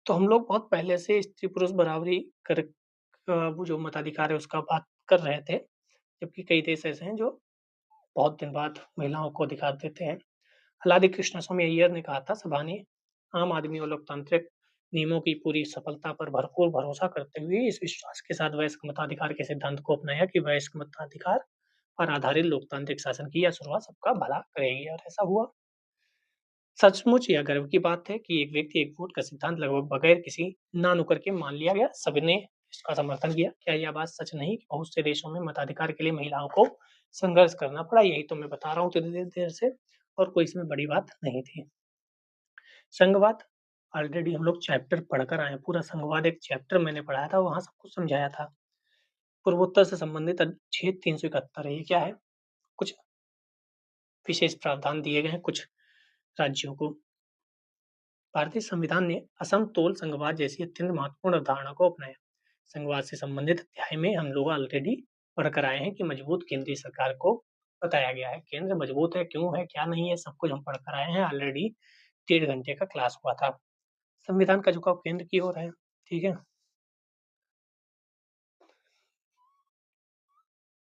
तो हम लोग बहुत पहले से स्त्री पुरुष बराबरी कर वो जो मताधिकार है उसका बात कर रहे थे, जबकि कई देश ऐसे हैं जो बहुत दिन बाद महिलाओं को अधिकार देते हैं। हलादी कृष्णस्वामी अय्यर ने कहा था, सभा ने आम आदमी और लोकतांत्रिक नियमों की पूरी सफलता पर भरपूर भरोसा करते हुए इस विश्वास के साथ वयस्क मताधिकार के सिद्धांत को अपनाया कि वयस्क मताधिकार पर आधारित लोकतांत्रिक शासन की यह शुरुआत सबका भला करेगी, और ऐसा हुआ। सचमुच यह गर्व की बात है कि एक व्यक्ति एक वोट का सिद्धांत लगभग बगैर किसी ना नुकर के मान लिया गया, सबने इसका समर्थन किया। क्या यह बात सच नहीं कि बहुत से देशों में मताधिकार के लिए महिलाओं को संघर्ष करना पड़ा? यही तो मैं बता रहा हूँ इतनी देर देर से, और कोई इसमें बड़ी बात नहीं थी। संघवाद, ऑलरेडी हम लोग चैप्टर पढ़कर आए हैं, पूरा संघवाद एक चैप्टर मैंने पढ़ाया था, वहां सब कुछ समझाया था। पूर्वोत्तर से संबंधित अनुच्छेद 371 है, ये क्या है? कुछ विशेष प्रावधान दिए गए हैं कुछ राज्यों को। भारतीय संविधान ने असमतोल संघवाद जैसी अत्यंत महत्वपूर्ण अवधारणा को अपनाया। संघवाद से संबंधित अध्याय में हम लोग ऑलरेडी पढ़कर आए हैं कि मजबूत केंद्रीय सरकार को बताया गया है। केंद्र मजबूत है, क्यों है, क्या नहीं है, सब कुछ हम पढ़कर आए हैं ऑलरेडी। 1.5 घंटे का क्लास हुआ था। संविधान का झुकाव केंद्र की ओर है, ठीक है।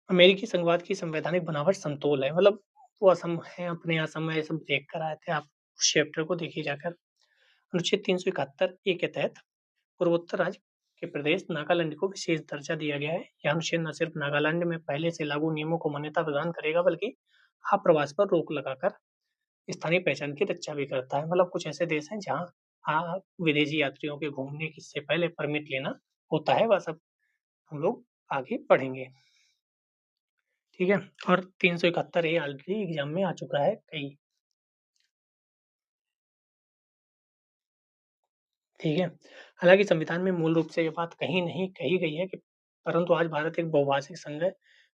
अमेरिकी संघवाद की संवैधानिक बनावट समतोल है, मतलब वो असम है, अपने असम में सब देख कर आए थे आप, उस चैप्टर को देखिए जाकर। अनुच्छेद 371 ए के तहत पूर्वोत्तर राज्य के प्रदेश नागालैंड को विशेष दर्जा दिया गया है। यह अनुच्छेद न सिर्फ नागालैंड में पहले से लागू नियमों को मान्यता प्रदान करेगा, बल्कि आप्रवास पर रोक लगाकर स्थानीय पहचान की रक्षा भी करता है। मतलब कुछ ऐसे देश हैं जहाँ विदेशी यात्रियों के घूमने से पहले परमिट लेना होता है, वह सब हम लोग आगे पढ़ेंगे, ठीक है। और 371 ए ऑलरेडी एग्जाम में आ चुका है कई, ठीक है। हालांकि संविधान में मूल रूप से ये बात कहीं नहीं कही गई है कि, परंतु आज भारत एक बहुभाषिक संघ है।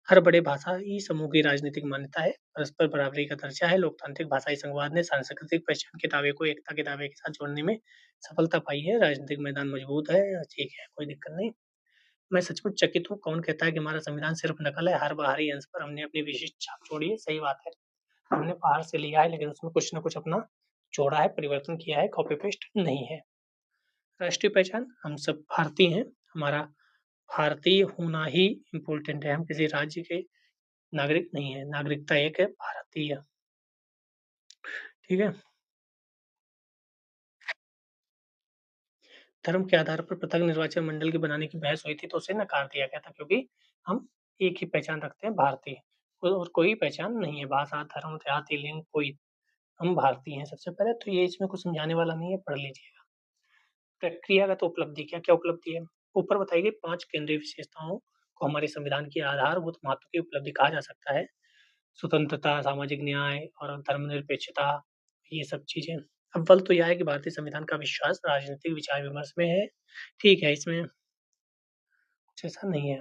हर बड़े भाषाई समूह की राजनीतिक मान्यता है, परस्पर बराबरी का दर्जा है। लोकतांत्रिक भाषाई संघवाद ने सांस्कृतिक पहचान के दावे को एकता के दावे के साथ जोड़ने में सफलता पाई है। राजनीतिक मैदान मजबूत है, ठीक है, कोई दिक्कत नहीं। मैं सचमुच चकित हूँ, कौन कहता है कि हमारा संविधान सिर्फ नकल है? हर बाहरी अंश पर हमने अपनी विशिष्ट छाप छोड़ी है, सही बात है। हमने बाहर से लिया है, लेकिन उसमें कुछ ना कुछ अपना जोड़ा है, परिवर्तन किया है, कॉपी पेस्ट नहीं है। राष्ट्रीय पहचान, हम सब भारतीय हैं, हमारा भारतीय होना ही इम्पोर्टेंट है, हम किसी राज्य के नागरिक नहीं है, नागरिकता एक है, भारतीय, ठीक है। धर्म के आधार पर पृथक निर्वाचन मंडल की बनाने की बहस हुई थी, तो उसे नकार दिया गया था, क्योंकि हम एक ही पहचान रखते हैं, भारतीय, और कोई पहचान नहीं है, भाषा, धर्म, जाति, लिंग, कोई, हम भारतीय हैं सबसे पहले। तो ये इसमें कुछ समझाने वाला नहीं है, पढ़ लीजिएगा। प्रक्रियागत उपलब्धि, क्या क्या उपलब्धि है? ऊपर बताई गई 5 केंद्रीय विशेषताओं को हमारे संविधान की आधारभूत महत्व की उपलब्धि कहा जा सकता है। स्वतंत्रता, सामाजिक न्याय और धर्मनिरपेक्षता, ये सब चीजें। अव्वल तो यह है कि भारतीय संविधान का विश्वास राजनीतिक विचार विमर्श में है, ठीक है, इसमें कुछ ऐसा नहीं है।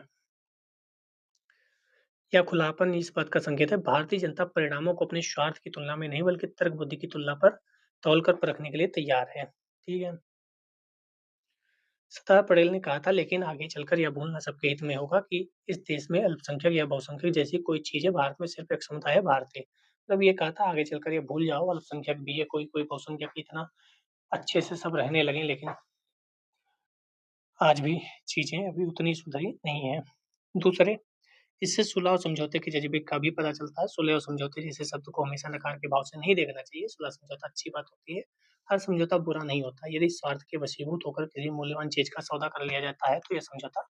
यह खुलापन इस बात का संकेत है, भारतीय जनता परिणामों को अपने स्वार्थ की तुलना में नहीं, बल्कि तर्क बुद्धि की तुलना पर तौल कर परखने के लिए तैयार है, ठीक है। सरदार पटेल ने कहा था, लेकिन आगे चलकर यह भूलना सबके हित में होगा कि इस देश में अल्पसंख्यक या बहुसंख्यक जैसी कोई चीज है, भारत में सिर्फ एक समुदाय है, भारतीय। मतलब ये कहा था, आगे चलकर ये भूल जाओ, अल्पसंख्यक भी है, कोई कोई बहुसंख्यक, इतना अच्छे से सब रहने लगे, लेकिन आज भी चीजें अभी उतनी सुधरी नहीं है। दूसरे, इससे सुलह और समझौते के जज्बे का भी पता चलता है। सुलह और समझौते जैसे शब्द को हमेशा नकार के भाव से नहीं देखना चाहिए। सुलह समझौता अच्छी बात होती है, हर समझौता बुरा नहीं होता। यदि स्वार्थ के वशीभूत होकर किसी मूल्यवान चीज का सौदा कर लिया जाता है, तो यह समझौता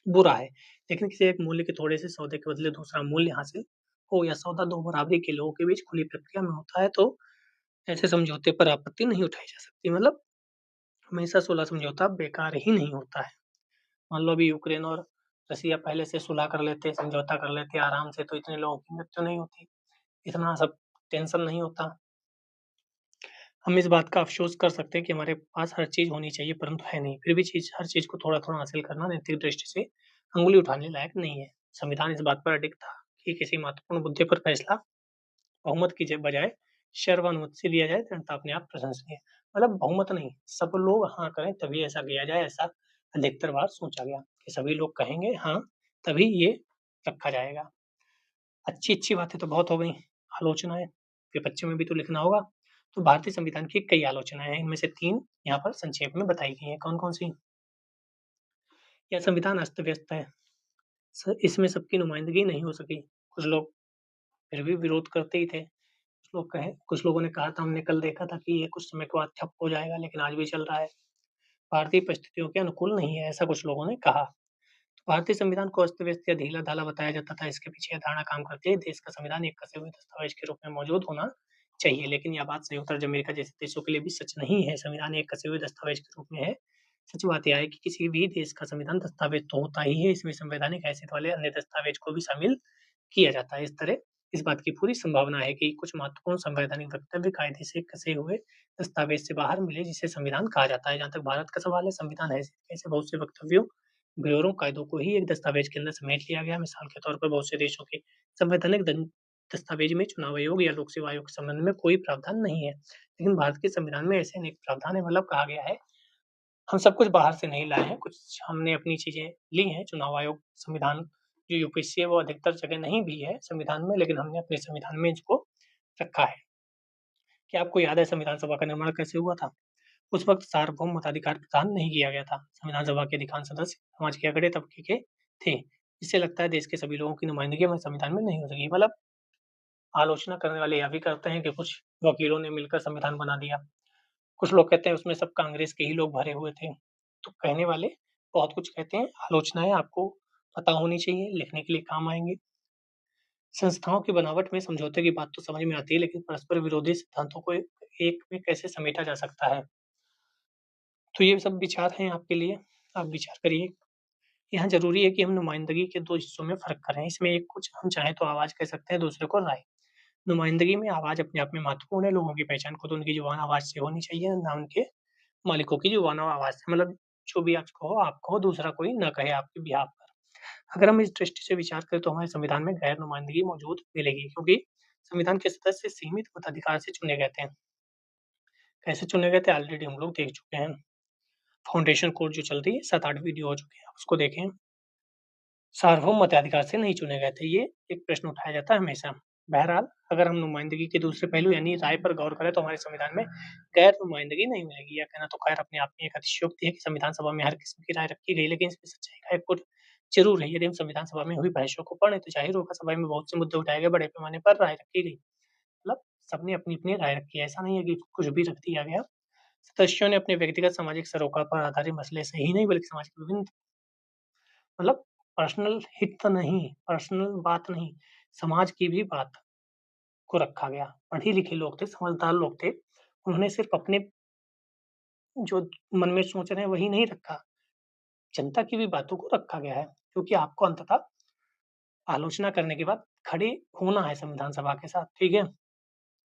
बुरा है। लेकिन किसी एक मूल्य के थोड़े से सौदे के बदले दूसरा मूल्य हासिल हो, या सौदा दो बराबरी के लोगों के बीच खुली प्रक्रिया में होता है, तो ऐसे समझौते पर आपत्ति नहीं उठाई जा सकती। मतलब हमेशा सुलह समझौता बेकार ही नहीं होता है। मान लो अभी यूक्रेन और रसिया पहले से सुलह कर लेते, समझौता कर लेते आराम से, तो इतने लोगों की मृत्यु नहीं होती, इतना सब टेंशन नहीं होता। हम इस बात का अफ़सोस कर सकते हैं कि हमारे पास हर चीज़ होनी चाहिए, परंतु है नहीं। फिर भी हर चीज़ को थोड़ा-थोड़ा हासिल करना नैतिक दृष्टि से अंगुली उठाने लायक नहीं है। संविधान इस बात पर अडिग था कि किसी महत्वपूर्ण मुद्दे पर फैसला बहुमत की बजाय सर्वानुमति से लिया जाए, जनता अपने आप प्रशंसनीय। मतलब बहुमत नहीं, सब लोग हाँ करें तभी ऐसा किया जाए, ऐसा अधिकतर बार सोचा गया कि सभी लोग कहेंगे हाँ, तभी ये रखा जाएगा। अच्छी-अच्छी बातें तो बहुत हो गई, आलोचनाएँ, विपक्ष में भी तो लिखना होगा। तो भारतीय संविधान की कई आलोचनाएँ हैं, इनमें से 3 यहाँ पर संक्षेप में बताई गई हैं। कौन-कौन सी? यह संविधान अस्त-व्यस्त है, इसमें सबकी नुमाइंदगी नहीं हो सकी। कुछ लोग फिर भी विरोध करते ही थे। कुछ लोगों ने कहा था, हमने कल देखा था कि ये कुछ समय के बाद ठप हो जाएगा, लेकिन आज भी चल रहा है। भारतीय परिस्थितियों के अनुकूल नहीं है, ऐसा कुछ लोगों ने कहा। भारतीय संविधान को अस्त-व्यस्त या ढीला-ढाला बताया जाता था, इसके पीछे यह धारणा काम करती है, देश का संविधान एक कसे हुए दस्तावेज के रूप में मौजूद होना चाहिए। लेकिन यह बात संयुक्त राज्य अमेरिका जैसे देशों के लिए भी सच नहीं है, संविधान एक कसे हुए दस्तावेज के रूप में है। सच बात यह है कि किसी भी देश का संविधान दस्तावेज तो होता ही है, इसमें संवैधानिक हैसियत वाले अन्य दस्तावेज को भी शामिल किया जाता है। इस तरह इस बात की पूरी संभावना है कि कुछ महत्वपूर्ण संवैधानिक वक्तव्य कायदे से कसे हुए दस्तावेज से बाहर मिले, जिसे संविधान कहा जाता है। जहाँ तक भारत का सवाल है, संविधान हैसियत ऐसे बहुत से वक्तव्यों, ब्यौरों, कायदों को ही एक दस्तावेज के अंदर समेट लिया गया। मिसाल के तौर पर बहुत से देशों के संवैधानिक दस्तावेज में चुनाव आयोग या लोक सेवा आयोग के संबंध में कोई प्रावधान नहीं है। लेकिन भारत के संविधान में ऐसे अनेक प्रावधान है, मतलब कहा गया है हम सब कुछ बाहर से नहीं लाए हैं, कुछ हमने अपनी चीज़ें ली हैं। चुनाव आयोग, संविधान जो यूपीएससी है वो अधिकतर जगह नहीं भी है संविधान में, लेकिन हमने अपने संविधान में इसको रखा है। क्या आपको याद है संविधान सभा का निर्माण कैसे हुआ था? उस वक़्त सार्वभौम मताधिकार प्रदान नहीं किया गया था। संविधान सभा के अधिकांश सदस्य समाज के अगड़े तबके के थे। इससे लगता है देश के सभी लोगों की नुमाइंदगी हमें संविधान में नहीं हो सकी। मतलब आलोचना करने वाले यह भी करते हैं कि कुछ वकीलों ने मिलकर संविधान बना दिया। कुछ लोग कहते हैं उसमें सब कांग्रेस के ही लोग भरे हुए थे। तो कहने वाले बहुत कुछ कहते हैं, आलोचनाएँ आपको पता होनी चाहिए, लिखने के लिए काम आएँगी। संस्थाओं की बनावट में समझौते की बात तो समझ में आती है, लेकिन परस्पर विरोधी सिद्धांतों को एक में कैसे समेटा जा सकता है? तो ये सब विचार हैं आपके लिए, आप विचार करिए। यहाँ ज़रूरी है कि हम नुमाइंदगी के 2 हिस्सों में फ़र्क करें। इसमें एक कुछ हम चाहें तो आवाज़ कह सकते हैं, दूसरे को राय। नुमाइंदगी में आवाज़ अपने आप में महत्वपूर्ण है, लोगों की पहचान खुद उनकी ज़ुबान आवाज़ से होनी चाहिए, ना उनके मालिकों की ज़ुबान और आवाज़ से। मतलब जो भी आप कहो, दूसरा कोई ना कहे आपके बिहाफ़ पर। अगर हम इस दृष्टि से विचार करें तो हमारे संविधान में गैर नुमाइंदगी मौजूद मिलेगी, क्योंकि संविधान के सदस्य सीमित मताधिकार से चुने गए थे। कैसे चुने गए थे ऑलरेडी हम लोग देख चुके हैं। फाउंडेशन कोड जो चल रही है 7-8 वीडियो हो चुके हैं, उसको देखें। सार्वभौम मताधिकार से नहीं चुने गए थे, ये एक प्रश्न उठाया जाता है हमेशा। बहरहाल, अगर हम नुमाइंदगी के दूसरे पहलू यानी राय पर गौर करें तो हमारे संविधान में गैर नुमाइंदगी नहीं मिलेगी। यह कहना तो खैर अपने आप में एक अतिशयोक्ति है कि संविधान सभा में हर किस्म की राय रखी गई, लेकिन इसमें सच्चाई का एक गुण ज़रूर है। यदि हम संविधान सभा में हुई बहसों को पढ़ें तो ज़ाहिर होगा सभा में बहुत से मुद्दे उठाए गए, बड़े पैमाने पर राय रखी गई। मतलब सबने अपनी-अपनी राय रखी है, ऐसा नहीं है कि कुछ भी रख दिया गया। सदस्यों ने अपने व्यक्तिगत सामाजिक सरोकार पर आधारित मसले से ही नहीं बल्कि समाज के विभिन्न मतलब पर्सनल हित नहीं, पर्सनल बात नहीं, समाज की भी बात को रखा गया। पढ़े-लिखे लोग थे, समझदार लोग थे, उन्होंने सिर्फ़ अपने जो मन में सोच रहे हैं वही नहीं रखा, जनता की भी बातों को रखा गया है, क्योंकि आपको अंततः आलोचना करने के बाद खड़े होना है संविधान सभा के साथ, ठीक है?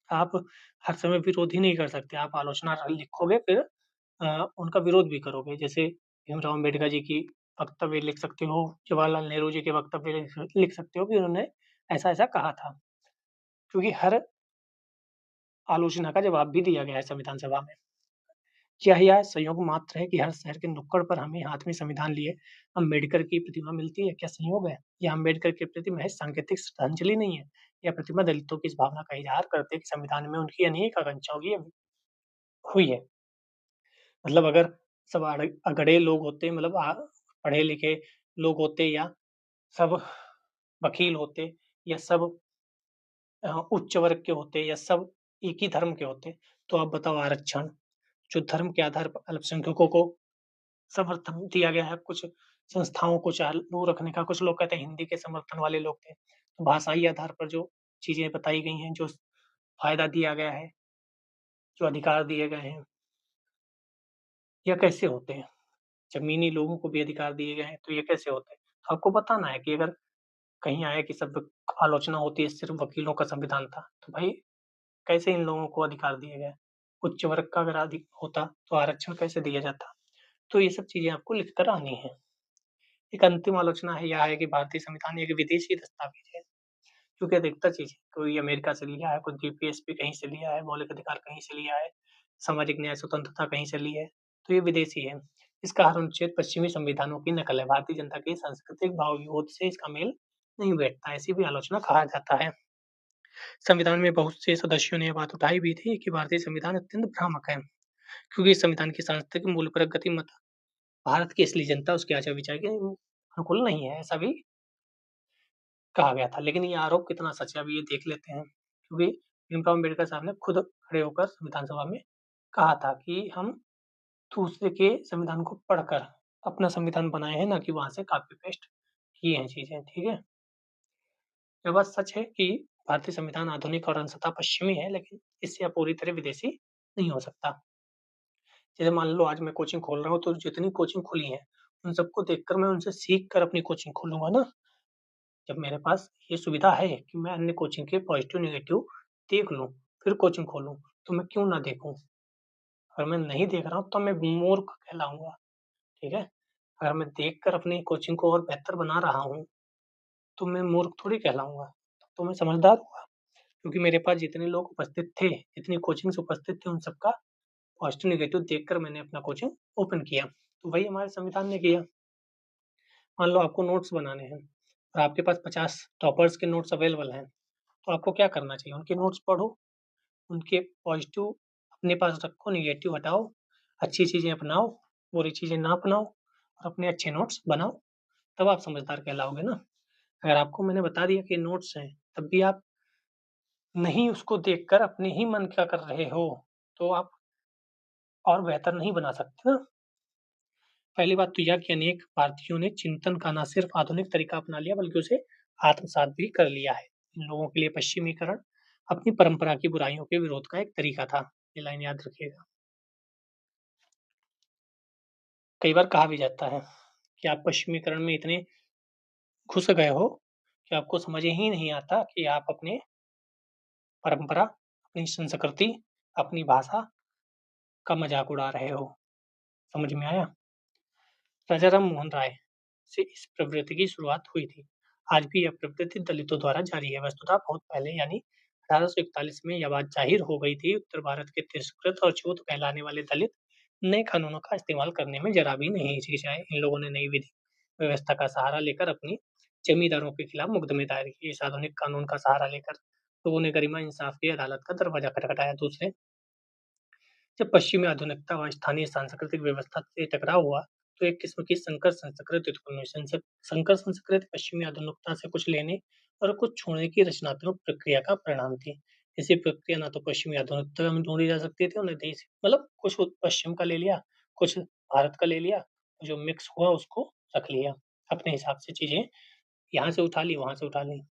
आप हर समय विरोध ही नहीं कर सकते, आप आलोचना लिखोगे फिर उनका विरोध भी करोगे। जैसे भीमराव अम्बेडकर जी की वक्तव्य लिख सकते हो, जवाहरलाल नेहरू जी के वक्तव्य लिख सकते हो कि उन्होंने ऐसा-ऐसा कहा था। क्योंकि हर आलोचना का जवाब भी दिया गया है संविधान सभा में। क्या यह संयोग मात्र है कि हर शहर के नुक्कड़ पर हमें हाथ में संविधान लिए अम्बेडकर की प्रतिमा मिलती है? क्या संयोग है? या अम्बेडकर के प्रति महज सांकेतिक श्रद्धांजलि नहीं है? यह प्रतिमा दलितों की इस भावना का इज़हार करती है कि संविधान में उनकी अनेक आकांक्षाओं की हुई है। मतलब अगर सब अगड़े लोग होते, मतलब पढ़े-लिखे लोग होते, या सब वकील होते, या सब उच्च वर्ग के होते, या सब एक ही धर्म के होते, तो आप बताओ आरक्षण जो धर्म के आधार पर अल्पसंख्यकों को समर्थन दिया गया है, कुछ संस्थाओं को चालू रखने का, कुछ लोग कहते हैं हिंदी के समर्थन वाले लोग थे। तो भाषाई आधार पर जो चीज़ें बताई गई हैं, जो फ़ायदा दिया गया है, जो अधिकार दिए गए हैं, यह कैसे होते हैं? ज़मीनी लोगों को भी अधिकार दिए गए हैं, तो ये कैसे होते हैं? तो आपको बताना है कि अगर कहीं आया कि सब आलोचना होती है सिर्फ़ वकीलों का संविधान था, तो भाई कैसे इन लोगों को अधिकार दिए गए? उच्च वर्ग का अगर अधिक होता, तो आरक्षण कैसे दिया जाता? तो ये सब चीज़ें आपको लिख कर आनी हैं। एक अंतिम आलोचना है यह है कि भारतीय संविधान एक विदेशी दस्तावेज है, क्योंकि अधिकतर चीज़ें कोई अमेरिका से लिया है, कोई जीपीएसपी कहीं से लिया है, मौलिक अधिकार कहीं से लिया है, सामाजिक न्याय स्वतंत्रता कहीं से ली है, तो ये विदेशी है। इसका हर अनुच्छेद पश्चिमी संविधानों की नकल है। भारतीय जनता के सांस्कृतिक भावविभोध से इसका मेल नहीं बैठता, ऐसी भी आलोचना कहा जाता है। संविधान में बहुत से सदस्यों ने ये बात उठाई भी थी कि भारतीय संविधान अत्यंत भ्रामक है, क्योंकि इस संविधान की सांस्कृतिक मूल पर गतिमत भारत की असली जनता उसके आचार-विचार के अनुकूल नहीं है, ऐसा भी कहा गया था। लेकिन ये आरोप कितना सच है, अभी ये देख लेते हैं। क्योंकि भीमराव अम्बेडकर साहब ने खुद खड़े होकर संविधान सभा में कहा था कि हम दूसरे के संविधान को पढ़कर अपना संविधान बनाए हैं, ना कि वहाँ से कॉपी पेस्ट किए हैं चीज़ें, ठीक है? यह बात सच है कि भारतीय संविधान आधुनिक और अंशतः पश्चिमी है, लेकिन इससे यह पूरी तरह विदेशी नहीं हो सकता। जैसे मान लो आज मैं कोचिंग खोल रहा हूँ, तो जितनी कोचिंग खुली हैं, उन सबको देखकर मैं उनसे सीख कर अपनी कोचिंग खोलूँगा ना। जब मेरे पास ये सुविधा है कि मैं अन्य कोचिंग के पॉजिटिव, नेगेटिव देख लूँ, फिर कोचिंग खोलूँ, तो मैं क्यों ना देखूँ? अगर मैं नहीं देख रहा हूँ, तो मैं मूर्ख कहलाऊँगा, ठीक है? अगर मैं देखकर अपनी कोचिंग को और बेहतर बना रहा हूँ, तो मैं मूर्ख थोड़ी कहलाऊँगा, तब तो मैं समझदार हुआ। क्योंकि मेरे पास जितने लोग उपस्थित थे, जितनी कोचिंग्स उपस्थित थे, उन सबका पॉजिटिव, नेगेटिव देखकर मैंने अपना कोचिंग ओपन किया। तो वही हमारे संविधान ने किया। मान लो आपको नोट्स बनाने हैं और आपके पास 50 टॉपर्स के नोट्स अवेलेबल हैं, तो आपको क्या करना चाहिए? उनके नोट्स पढ़ो, उनके पॉजिटिव अपने पास रखो, नेगेटिव हटाओ, अच्छी चीज़ें अपनाओ, बुरी चीज़ें ना अपनाओ और अपने अच्छे नोट्स बनाओ, तब आप समझदार कहलाओगे ना। अगर आपको मैंने बता दिया कि नोट्स हैं, तब भी आप नहीं उसको देखकर अपने ही मन का कर रहे हो, तो आप और बेहतर नहीं बना सकते ना। पहली बात तो यह कि अनेक भारतीयों ने चिंतन का न सिर्फ आधुनिक तरीका अपना लिया, बल्कि उसे आत्मसात भी कर लिया है। इन लोगों के लिए पश्चिमीकरण अपनी परंपरा की बुराइयों के विरोध का एक तरीका था। ये लाइन याद रखिएगा। कई बार कहा भी जाता है कि आप पश्चिमीकरण में इतने घुस गए हो कि आपको समझ ही नहीं आता कि आप अपने परंपरा, अपनी संस्कृति, अपनी भाषा का मजाक उड़ा रहे हो। समझ में आया? राजा राम मोहन राय से इस प्रवृत्ति की शुरुआत हुई थी। आज भी यह प्रवृत्ति दलितों द्वारा जारी है। वस्तुतः बहुत पहले यानी 1841 में यह बात जाहिर हो गई थी। उत्तर भारत के तिरस्कृत और छूत कहलाने वाले दलित नए कानूनों का इस्तेमाल करने में जरा भी नहीं हिचकिचाए। इन लोगों ने नई विधि व्यवस्था का सहारा लेकर अपनी जमींदारों के खिलाफ मुकदमे दायर किए। इस आधुनिक कानून का सहारा लेकर लोगों ने गरिमा इंसाफ की अदालत का दरवाजा खटखटाया। दूसरे, जब पश्चिमी आधुनिकता व स्थानीय सांस्कृतिक व्यवस्था से टकराव हुआ, तो एक किस्म की संकर संस्कृति उत्पन्न हुई। संकर संस्कृति पश्चिमी आधुनिकता से कुछ लेने और कुछ छोड़ने की रचनात्मक प्रक्रिया का परिणाम थी। ऐसी प्रक्रिया ना तो पश्चिमी आधुनिकता में ढूंढी जा सकती थी और न देश, मतलब कुछ पश्चिम का ले लिया, कुछ भारत का ले लिया, जो मिक्स हुआ उसको रख लिया अपने हिसाब से। चीजें यहाँ से उठा ली, वहां से उठा ली।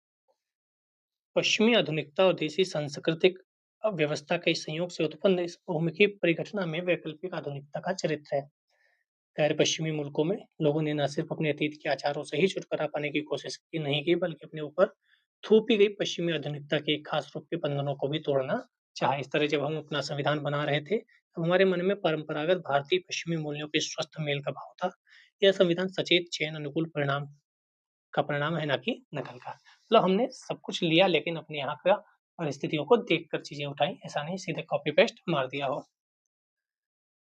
पश्चिमी आधुनिकता और देसी सांस्कृतिक व्यवस्था के संयोग से उत्पन्न इस बहुमुखी परिघटना में वैकल्पिक आधुनिकता का चरित्र है। गैर पश्चिमी मुल्कों में लोगों ने न सिर्फ अपने अतीत के आचारों से ही छुटकारा पाने की कोशिश की नहीं की, बल्कि अपने ऊपर थोपी गई पश्चिमी आधुनिकता के एक खास रूप के बंधनों को भी तोड़ना चाहा। इस तरह जब हम अपना संविधान बना रहे थे, तब हमारे मन में परंपरागत भारतीय पश्चिमी मूल्यों के स्वस्थ मेल का भाव था। यह संविधान सचेत चयन अनुकूल परिणाम का परिणाम है, ना कि नकल का। मतलब हमने सब कुछ लिया, लेकिन अपने यहाँ का परिस्थितियों को देखकर चीजें उठाई, ऐसा नहीं सीधे कॉपी पेस्ट मार दिया हो।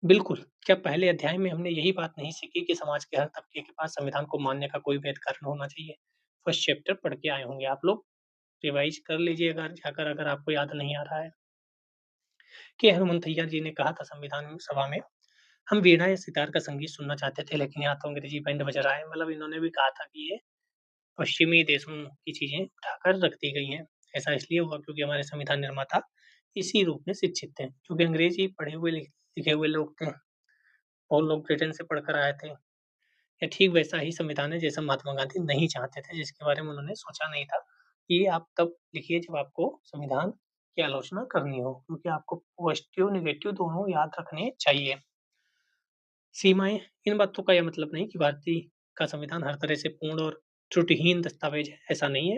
बिल्कुल, क्या पहले अध्याय में हमने यही बात नहीं सीखी कि समाज के हर तबके के पास संविधान को मानने का कोई वैध कारण होना चाहिए? फर्स्ट चैप्टर पढ़ के आए होंगे आप लोग, रिवाइज कर लीजिएगा जाकर अगर आपको याद नहीं आ रहा है। कि हनुमंतैया जी ने कहा था संविधान सभा में, हम वीणा या सितार का संगीत सुनना चाहते थे, लेकिन यहाँ तो अंग्रेजी बैंड बज रहा है। मतलब इन्होंने भी कहा था कि ये पश्चिमी देशों की चीजें उठाकर रख दी गई हैं। ऐसा इसलिए हुआ क्योंकि हमारे संविधान निर्माता इसी रूप में शिक्षित थे, क्योंकि अंग्रेजी पढ़े हुए लिखे हुए लोग थे। बहुत लोग ब्रिटेन से पढ़कर आए थे। ये ठीक वैसा ही संविधान है जैसा महात्मा गांधी नहीं चाहते थे, जिसके बारे में उन्होंने सोचा नहीं था कि आप तब लिखिए जब आपको संविधान की आलोचना करनी हो, क्योंकि आपको पॉजिटिव नेगेटिव दोनों याद रखने चाहिए। सीमाएं, इन बातों का यह मतलब नहीं कि भारतीय का संविधान हर तरह से पूर्ण और त्रुटिहीन दस्तावेज है। ऐसा नहीं है।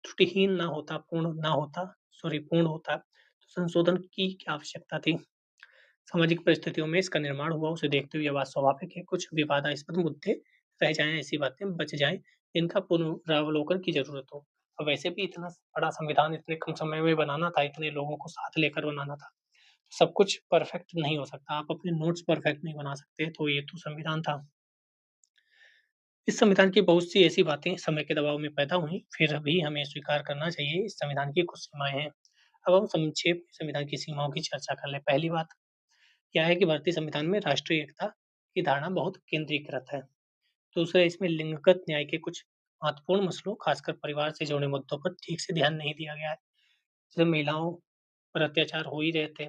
त्रुटिहीन ना होता, पूर्ण ना होता, सॉरी पूर्ण होता, तो संशोधन की क्या आवश्यकता थी? सामाजिक परिस्थितियों में इसका निर्माण हुआ, उसे देखते हुए यह बात स्वाभाविक है कुछ विवादास्पद मुद्दे रह जाएँ, ऐसी बातें बच जाएँ, जिनका पुनरावलोकन की ज़रूरत हो। और वैसे भी इतना बड़ा संविधान इतने कम समय में बनाना था, इतने लोगों को साथ लेकर बनाना था। सब कुछ परफेक्ट नहीं हो सकता, आप अपने नोट्स परफेक्ट नहीं बना सकते, तो ये तो संविधान था। इस संविधान की बहुत सी ऐसी बातें समय के दबाव में पैदा हुई, फिर भी हमें स्वीकार करना चाहिए इस संविधान की कुछ सीमाएँ हैं। अब हम संक्षेप में संविधान की सीमाओं की चर्चा कर लें। पहली बात क्या है कि भारतीय संविधान में राष्ट्रीय एकता की धारणा बहुत केंद्रीकृत है। दूसरा, इसमें लिंगगत न्याय के कुछ महत्वपूर्ण मसलों, खासकर परिवार से जुड़े मुद्दों पर ठीक से ध्यान नहीं दिया गया है। जैसे महिलाओं पर अत्याचार हो ही रहे थे,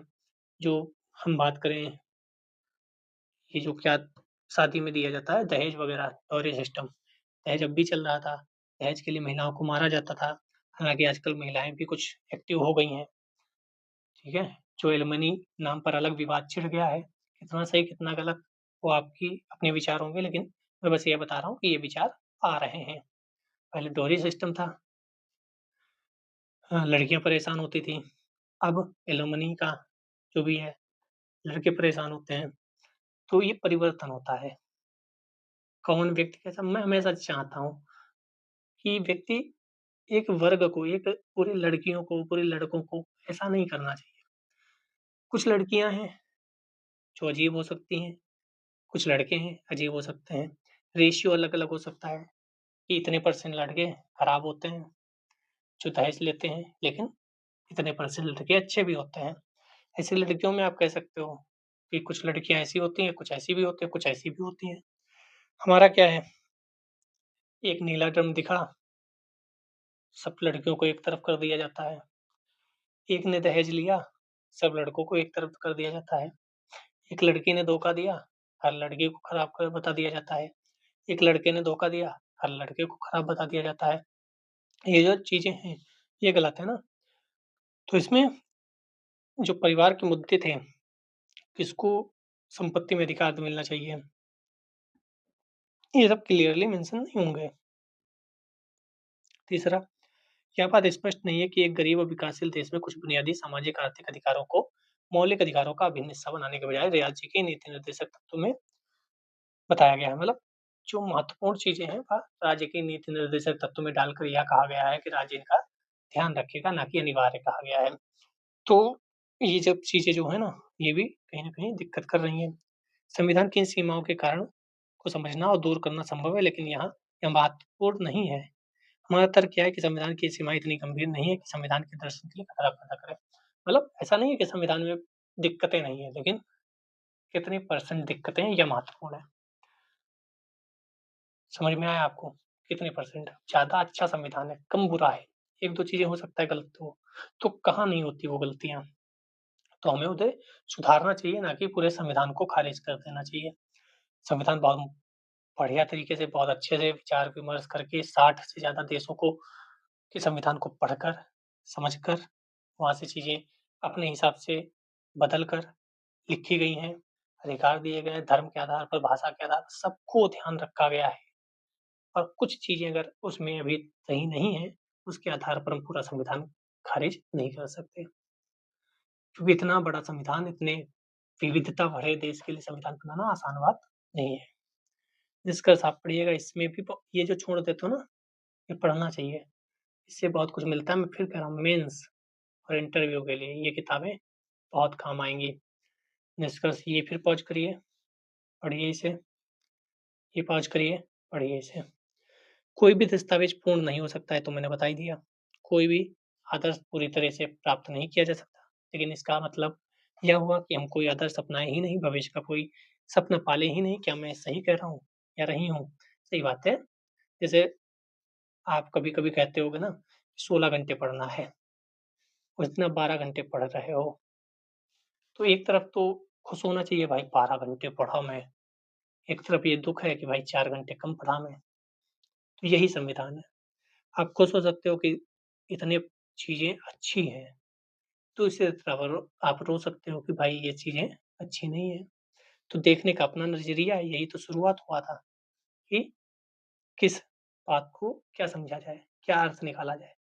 जो हम बात करें ये जो क्या शादी में दिया जाता है दहेज वगैरह, डॉरी सिस्टम, दहेज अब भी चल रहा था। दहेज के लिए महिलाओं को मारा जाता था। हालाँकि आजकल महिलाएँ भी कुछ एक्टिव हो गई हैं, ठीक है? जो एलिमनी नाम पर अलग विवाद छिड़ गया है, कितना सही कितना गलत वो आपकी अपने विचार होंगे, लेकिन मैं बस ये बता रहा हूँ कि ये विचार आ रहे हैं। पहले डोरी सिस्टम था, लड़कियाँ परेशान होती थीं, अब एलिमनी का जो भी है, लड़के परेशान होते हैं, तो ये परिवर्तन होता है। कौन व्यक्ति कैसा मैं हमेशा चाहता हूँ कि व्यक्ति एक वर्ग को, एक पूरी लड़कियों को, पूरे लड़कों को ऐसा नहीं करना चाहिए। कुछ लड़कियाँ हैं जो अजीब हो सकती हैं, कुछ लड़के हैं अजीब हो सकते हैं। रेशियो अलग-अलग हो सकता है कि इतने परसेंट लड़के खराब होते हैं, जो दहेज लेते हैं, लेकिन इतने परसेंट लड़के अच्छे भी होते हैं। ऐसी लड़कियों में आप कह सकते हो कि कुछ लड़कियाँ ऐसी होती हैं, कुछ ऐसी भी होती हैं, कुछ ऐसी भी होती हैं। हमारा क्या है, एक नीला ड्रम दिखा, सब लड़कियों को एक तरफ कर दिया जाता है। एक ने दहेज लिया, सब लड़कों को एक तरफ कर दिया जाता है। एक लड़की ने धोखा दिया, हर लड़की को खराब कर बता दिया जाता है। एक लड़के ने धोखा दिया, हर लड़के को खराब बता दिया जाता है। ये जो चीज़ें हैं, ये गलत है ना? तो इसमें जो परिवार के मुद्दे थे, किसको संपत्ति में अधिकार मिलना चाहिए, ये सब क्लियरली मेंशन नहीं होंगे। तीसरा, यह बात स्पष्ट नहीं है कि एक गरीब और विकासशील देश में कुछ बुनियादी सामाजिक आर्थिक अधिकारों को मौलिक अधिकारों का अभिन्न हिस्सा बनाने के बजाय राज्य के नीति निर्देशक तत्वों में बताया गया है। मतलब जो महत्वपूर्ण चीज़ें हैं, वह राज्य के नीति निर्देशक तत्वों में डालकर यह कहा गया है कि राज्य इनका ध्यान रखेगा, ना कि अनिवार्य कहा गया है। तो ये जब चीज़ें जो है ना, ये भी कहीं न कहीं दिक्कत कर रही हैं। संविधान की इन सीमाओं के कारण को समझना और दूर करना संभव है, लेकिन यहाँ यह महत्वपूर्ण नहीं है। हमारा तर्क क्या है कि संविधान की सीमाएँ इतनी गंभीर नहीं है कि संविधान के दर्शन के लिए खतरा पैदा करे। मतलब ऐसा नहीं है कि संविधान में दिक्कतें नहीं है, लेकिन कितने परसेंट दिक्कतें हैं, यह महत्वपूर्ण है। समझ में आया आपको? कितने परसेंट? ज़्यादा अच्छा संविधान है, कम बुरा है। 1-2 चीज़ें हो सकता है गलत हो, तो कहाँ नहीं होती वो गलतियाँ? तो हमें उन्हें सुधारना चाहिए, ना कि पूरे संविधान को खारिज कर देना चाहिए। संविधान बहुत बढ़िया तरीके से, बहुत अच्छे से विचार-विमर्श करके 60 से ज़्यादा देशों को के संविधान को पढ़कर, समझकर, वहाँ से चीज़ें अपने हिसाब से बदल कर लिखी गई हैं। अधिकार दिए गए हैं, धर्म के आधार पर, भाषा के आधार पर, सबको ध्यान रखा गया है। और कुछ चीज़ें अगर उसमें अभी सही नहीं है, उसके आधार पर हम पूरा संविधान खारिज नहीं कर सकते। क्योंकि इतना बड़ा संविधान, इतने विविधता भरे देश के लिए संविधान बनाना आसान बात नहीं है। निष्कर्ष आप पढ़िएगा, इसमें भी ब ये जो छोड़ देते हो ना, ये पढ़ना चाहिए। इससे बहुत कुछ मिलता है। मैं फिर कह रहा हूँ, मेंस और इंटरव्यू के लिए ये किताबें बहुत काम आएँगी। निष्कर्ष ये फिर पॉज़ करिए, पढ़िए इसे, ये पॉज़ करिए, पढ़िए इसे। कोई भी दस्तावेज़ पूर्ण नहीं हो सकता है, तो मैंने बता ही दिया। कोई भी आदर्श पूरी तरह से प्राप्त नहीं किया जा सकता, लेकिन इसका मतलब यह हुआ कि हम कोई आदर्श अपनाएँ ही नहीं, भविष्य का कोई सपना पाले ही नहीं। क्या मैं सही कह रहा हूँ या रही हूँ? सही बात है। जैसे आप कभी-कभी कहते होगे ना, 16 घंटे पढ़ना है, उस दिन आप 12 घंटे पढ़ रहे हो, तो एक तरफ तो खुश होना चाहिए, भाई 12 घंटे पढ़ा मैं, एक तरफ ये दुःख है कि भाई 4 घंटे कम पढ़ा मैं। तो यही संविधान है। आप खुश हो सकते हो कि इतने चीज़ें अच्छी हैं, तो इसी तरह आप रो सकते हो कि भाई ये चीज़ें अच्छी नहीं हैं। तो देखने का अपना नज़रिया है, यही तो शुरुआत हुआ था कि किस बात को क्या समझा जाए, क्या अर्थ निकाला जाए।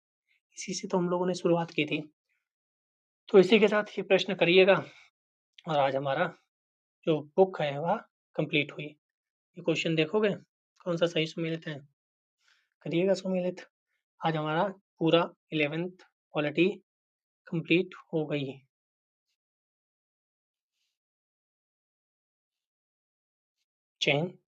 इसी से तो हम लोगों ने शुरुआत की थी। तो इसी के साथ ये प्रश्न करिएगा, और आज हमारा जो बुक है वह कंप्लीट हुई। ये क्वेश्चन देखोगे, कौन-सा सही सुमेलित है? करिएगा सुमेलित। आज हमारा पूरा 11th पॉलिटी कंप्लीट हो गई। जय हिंद।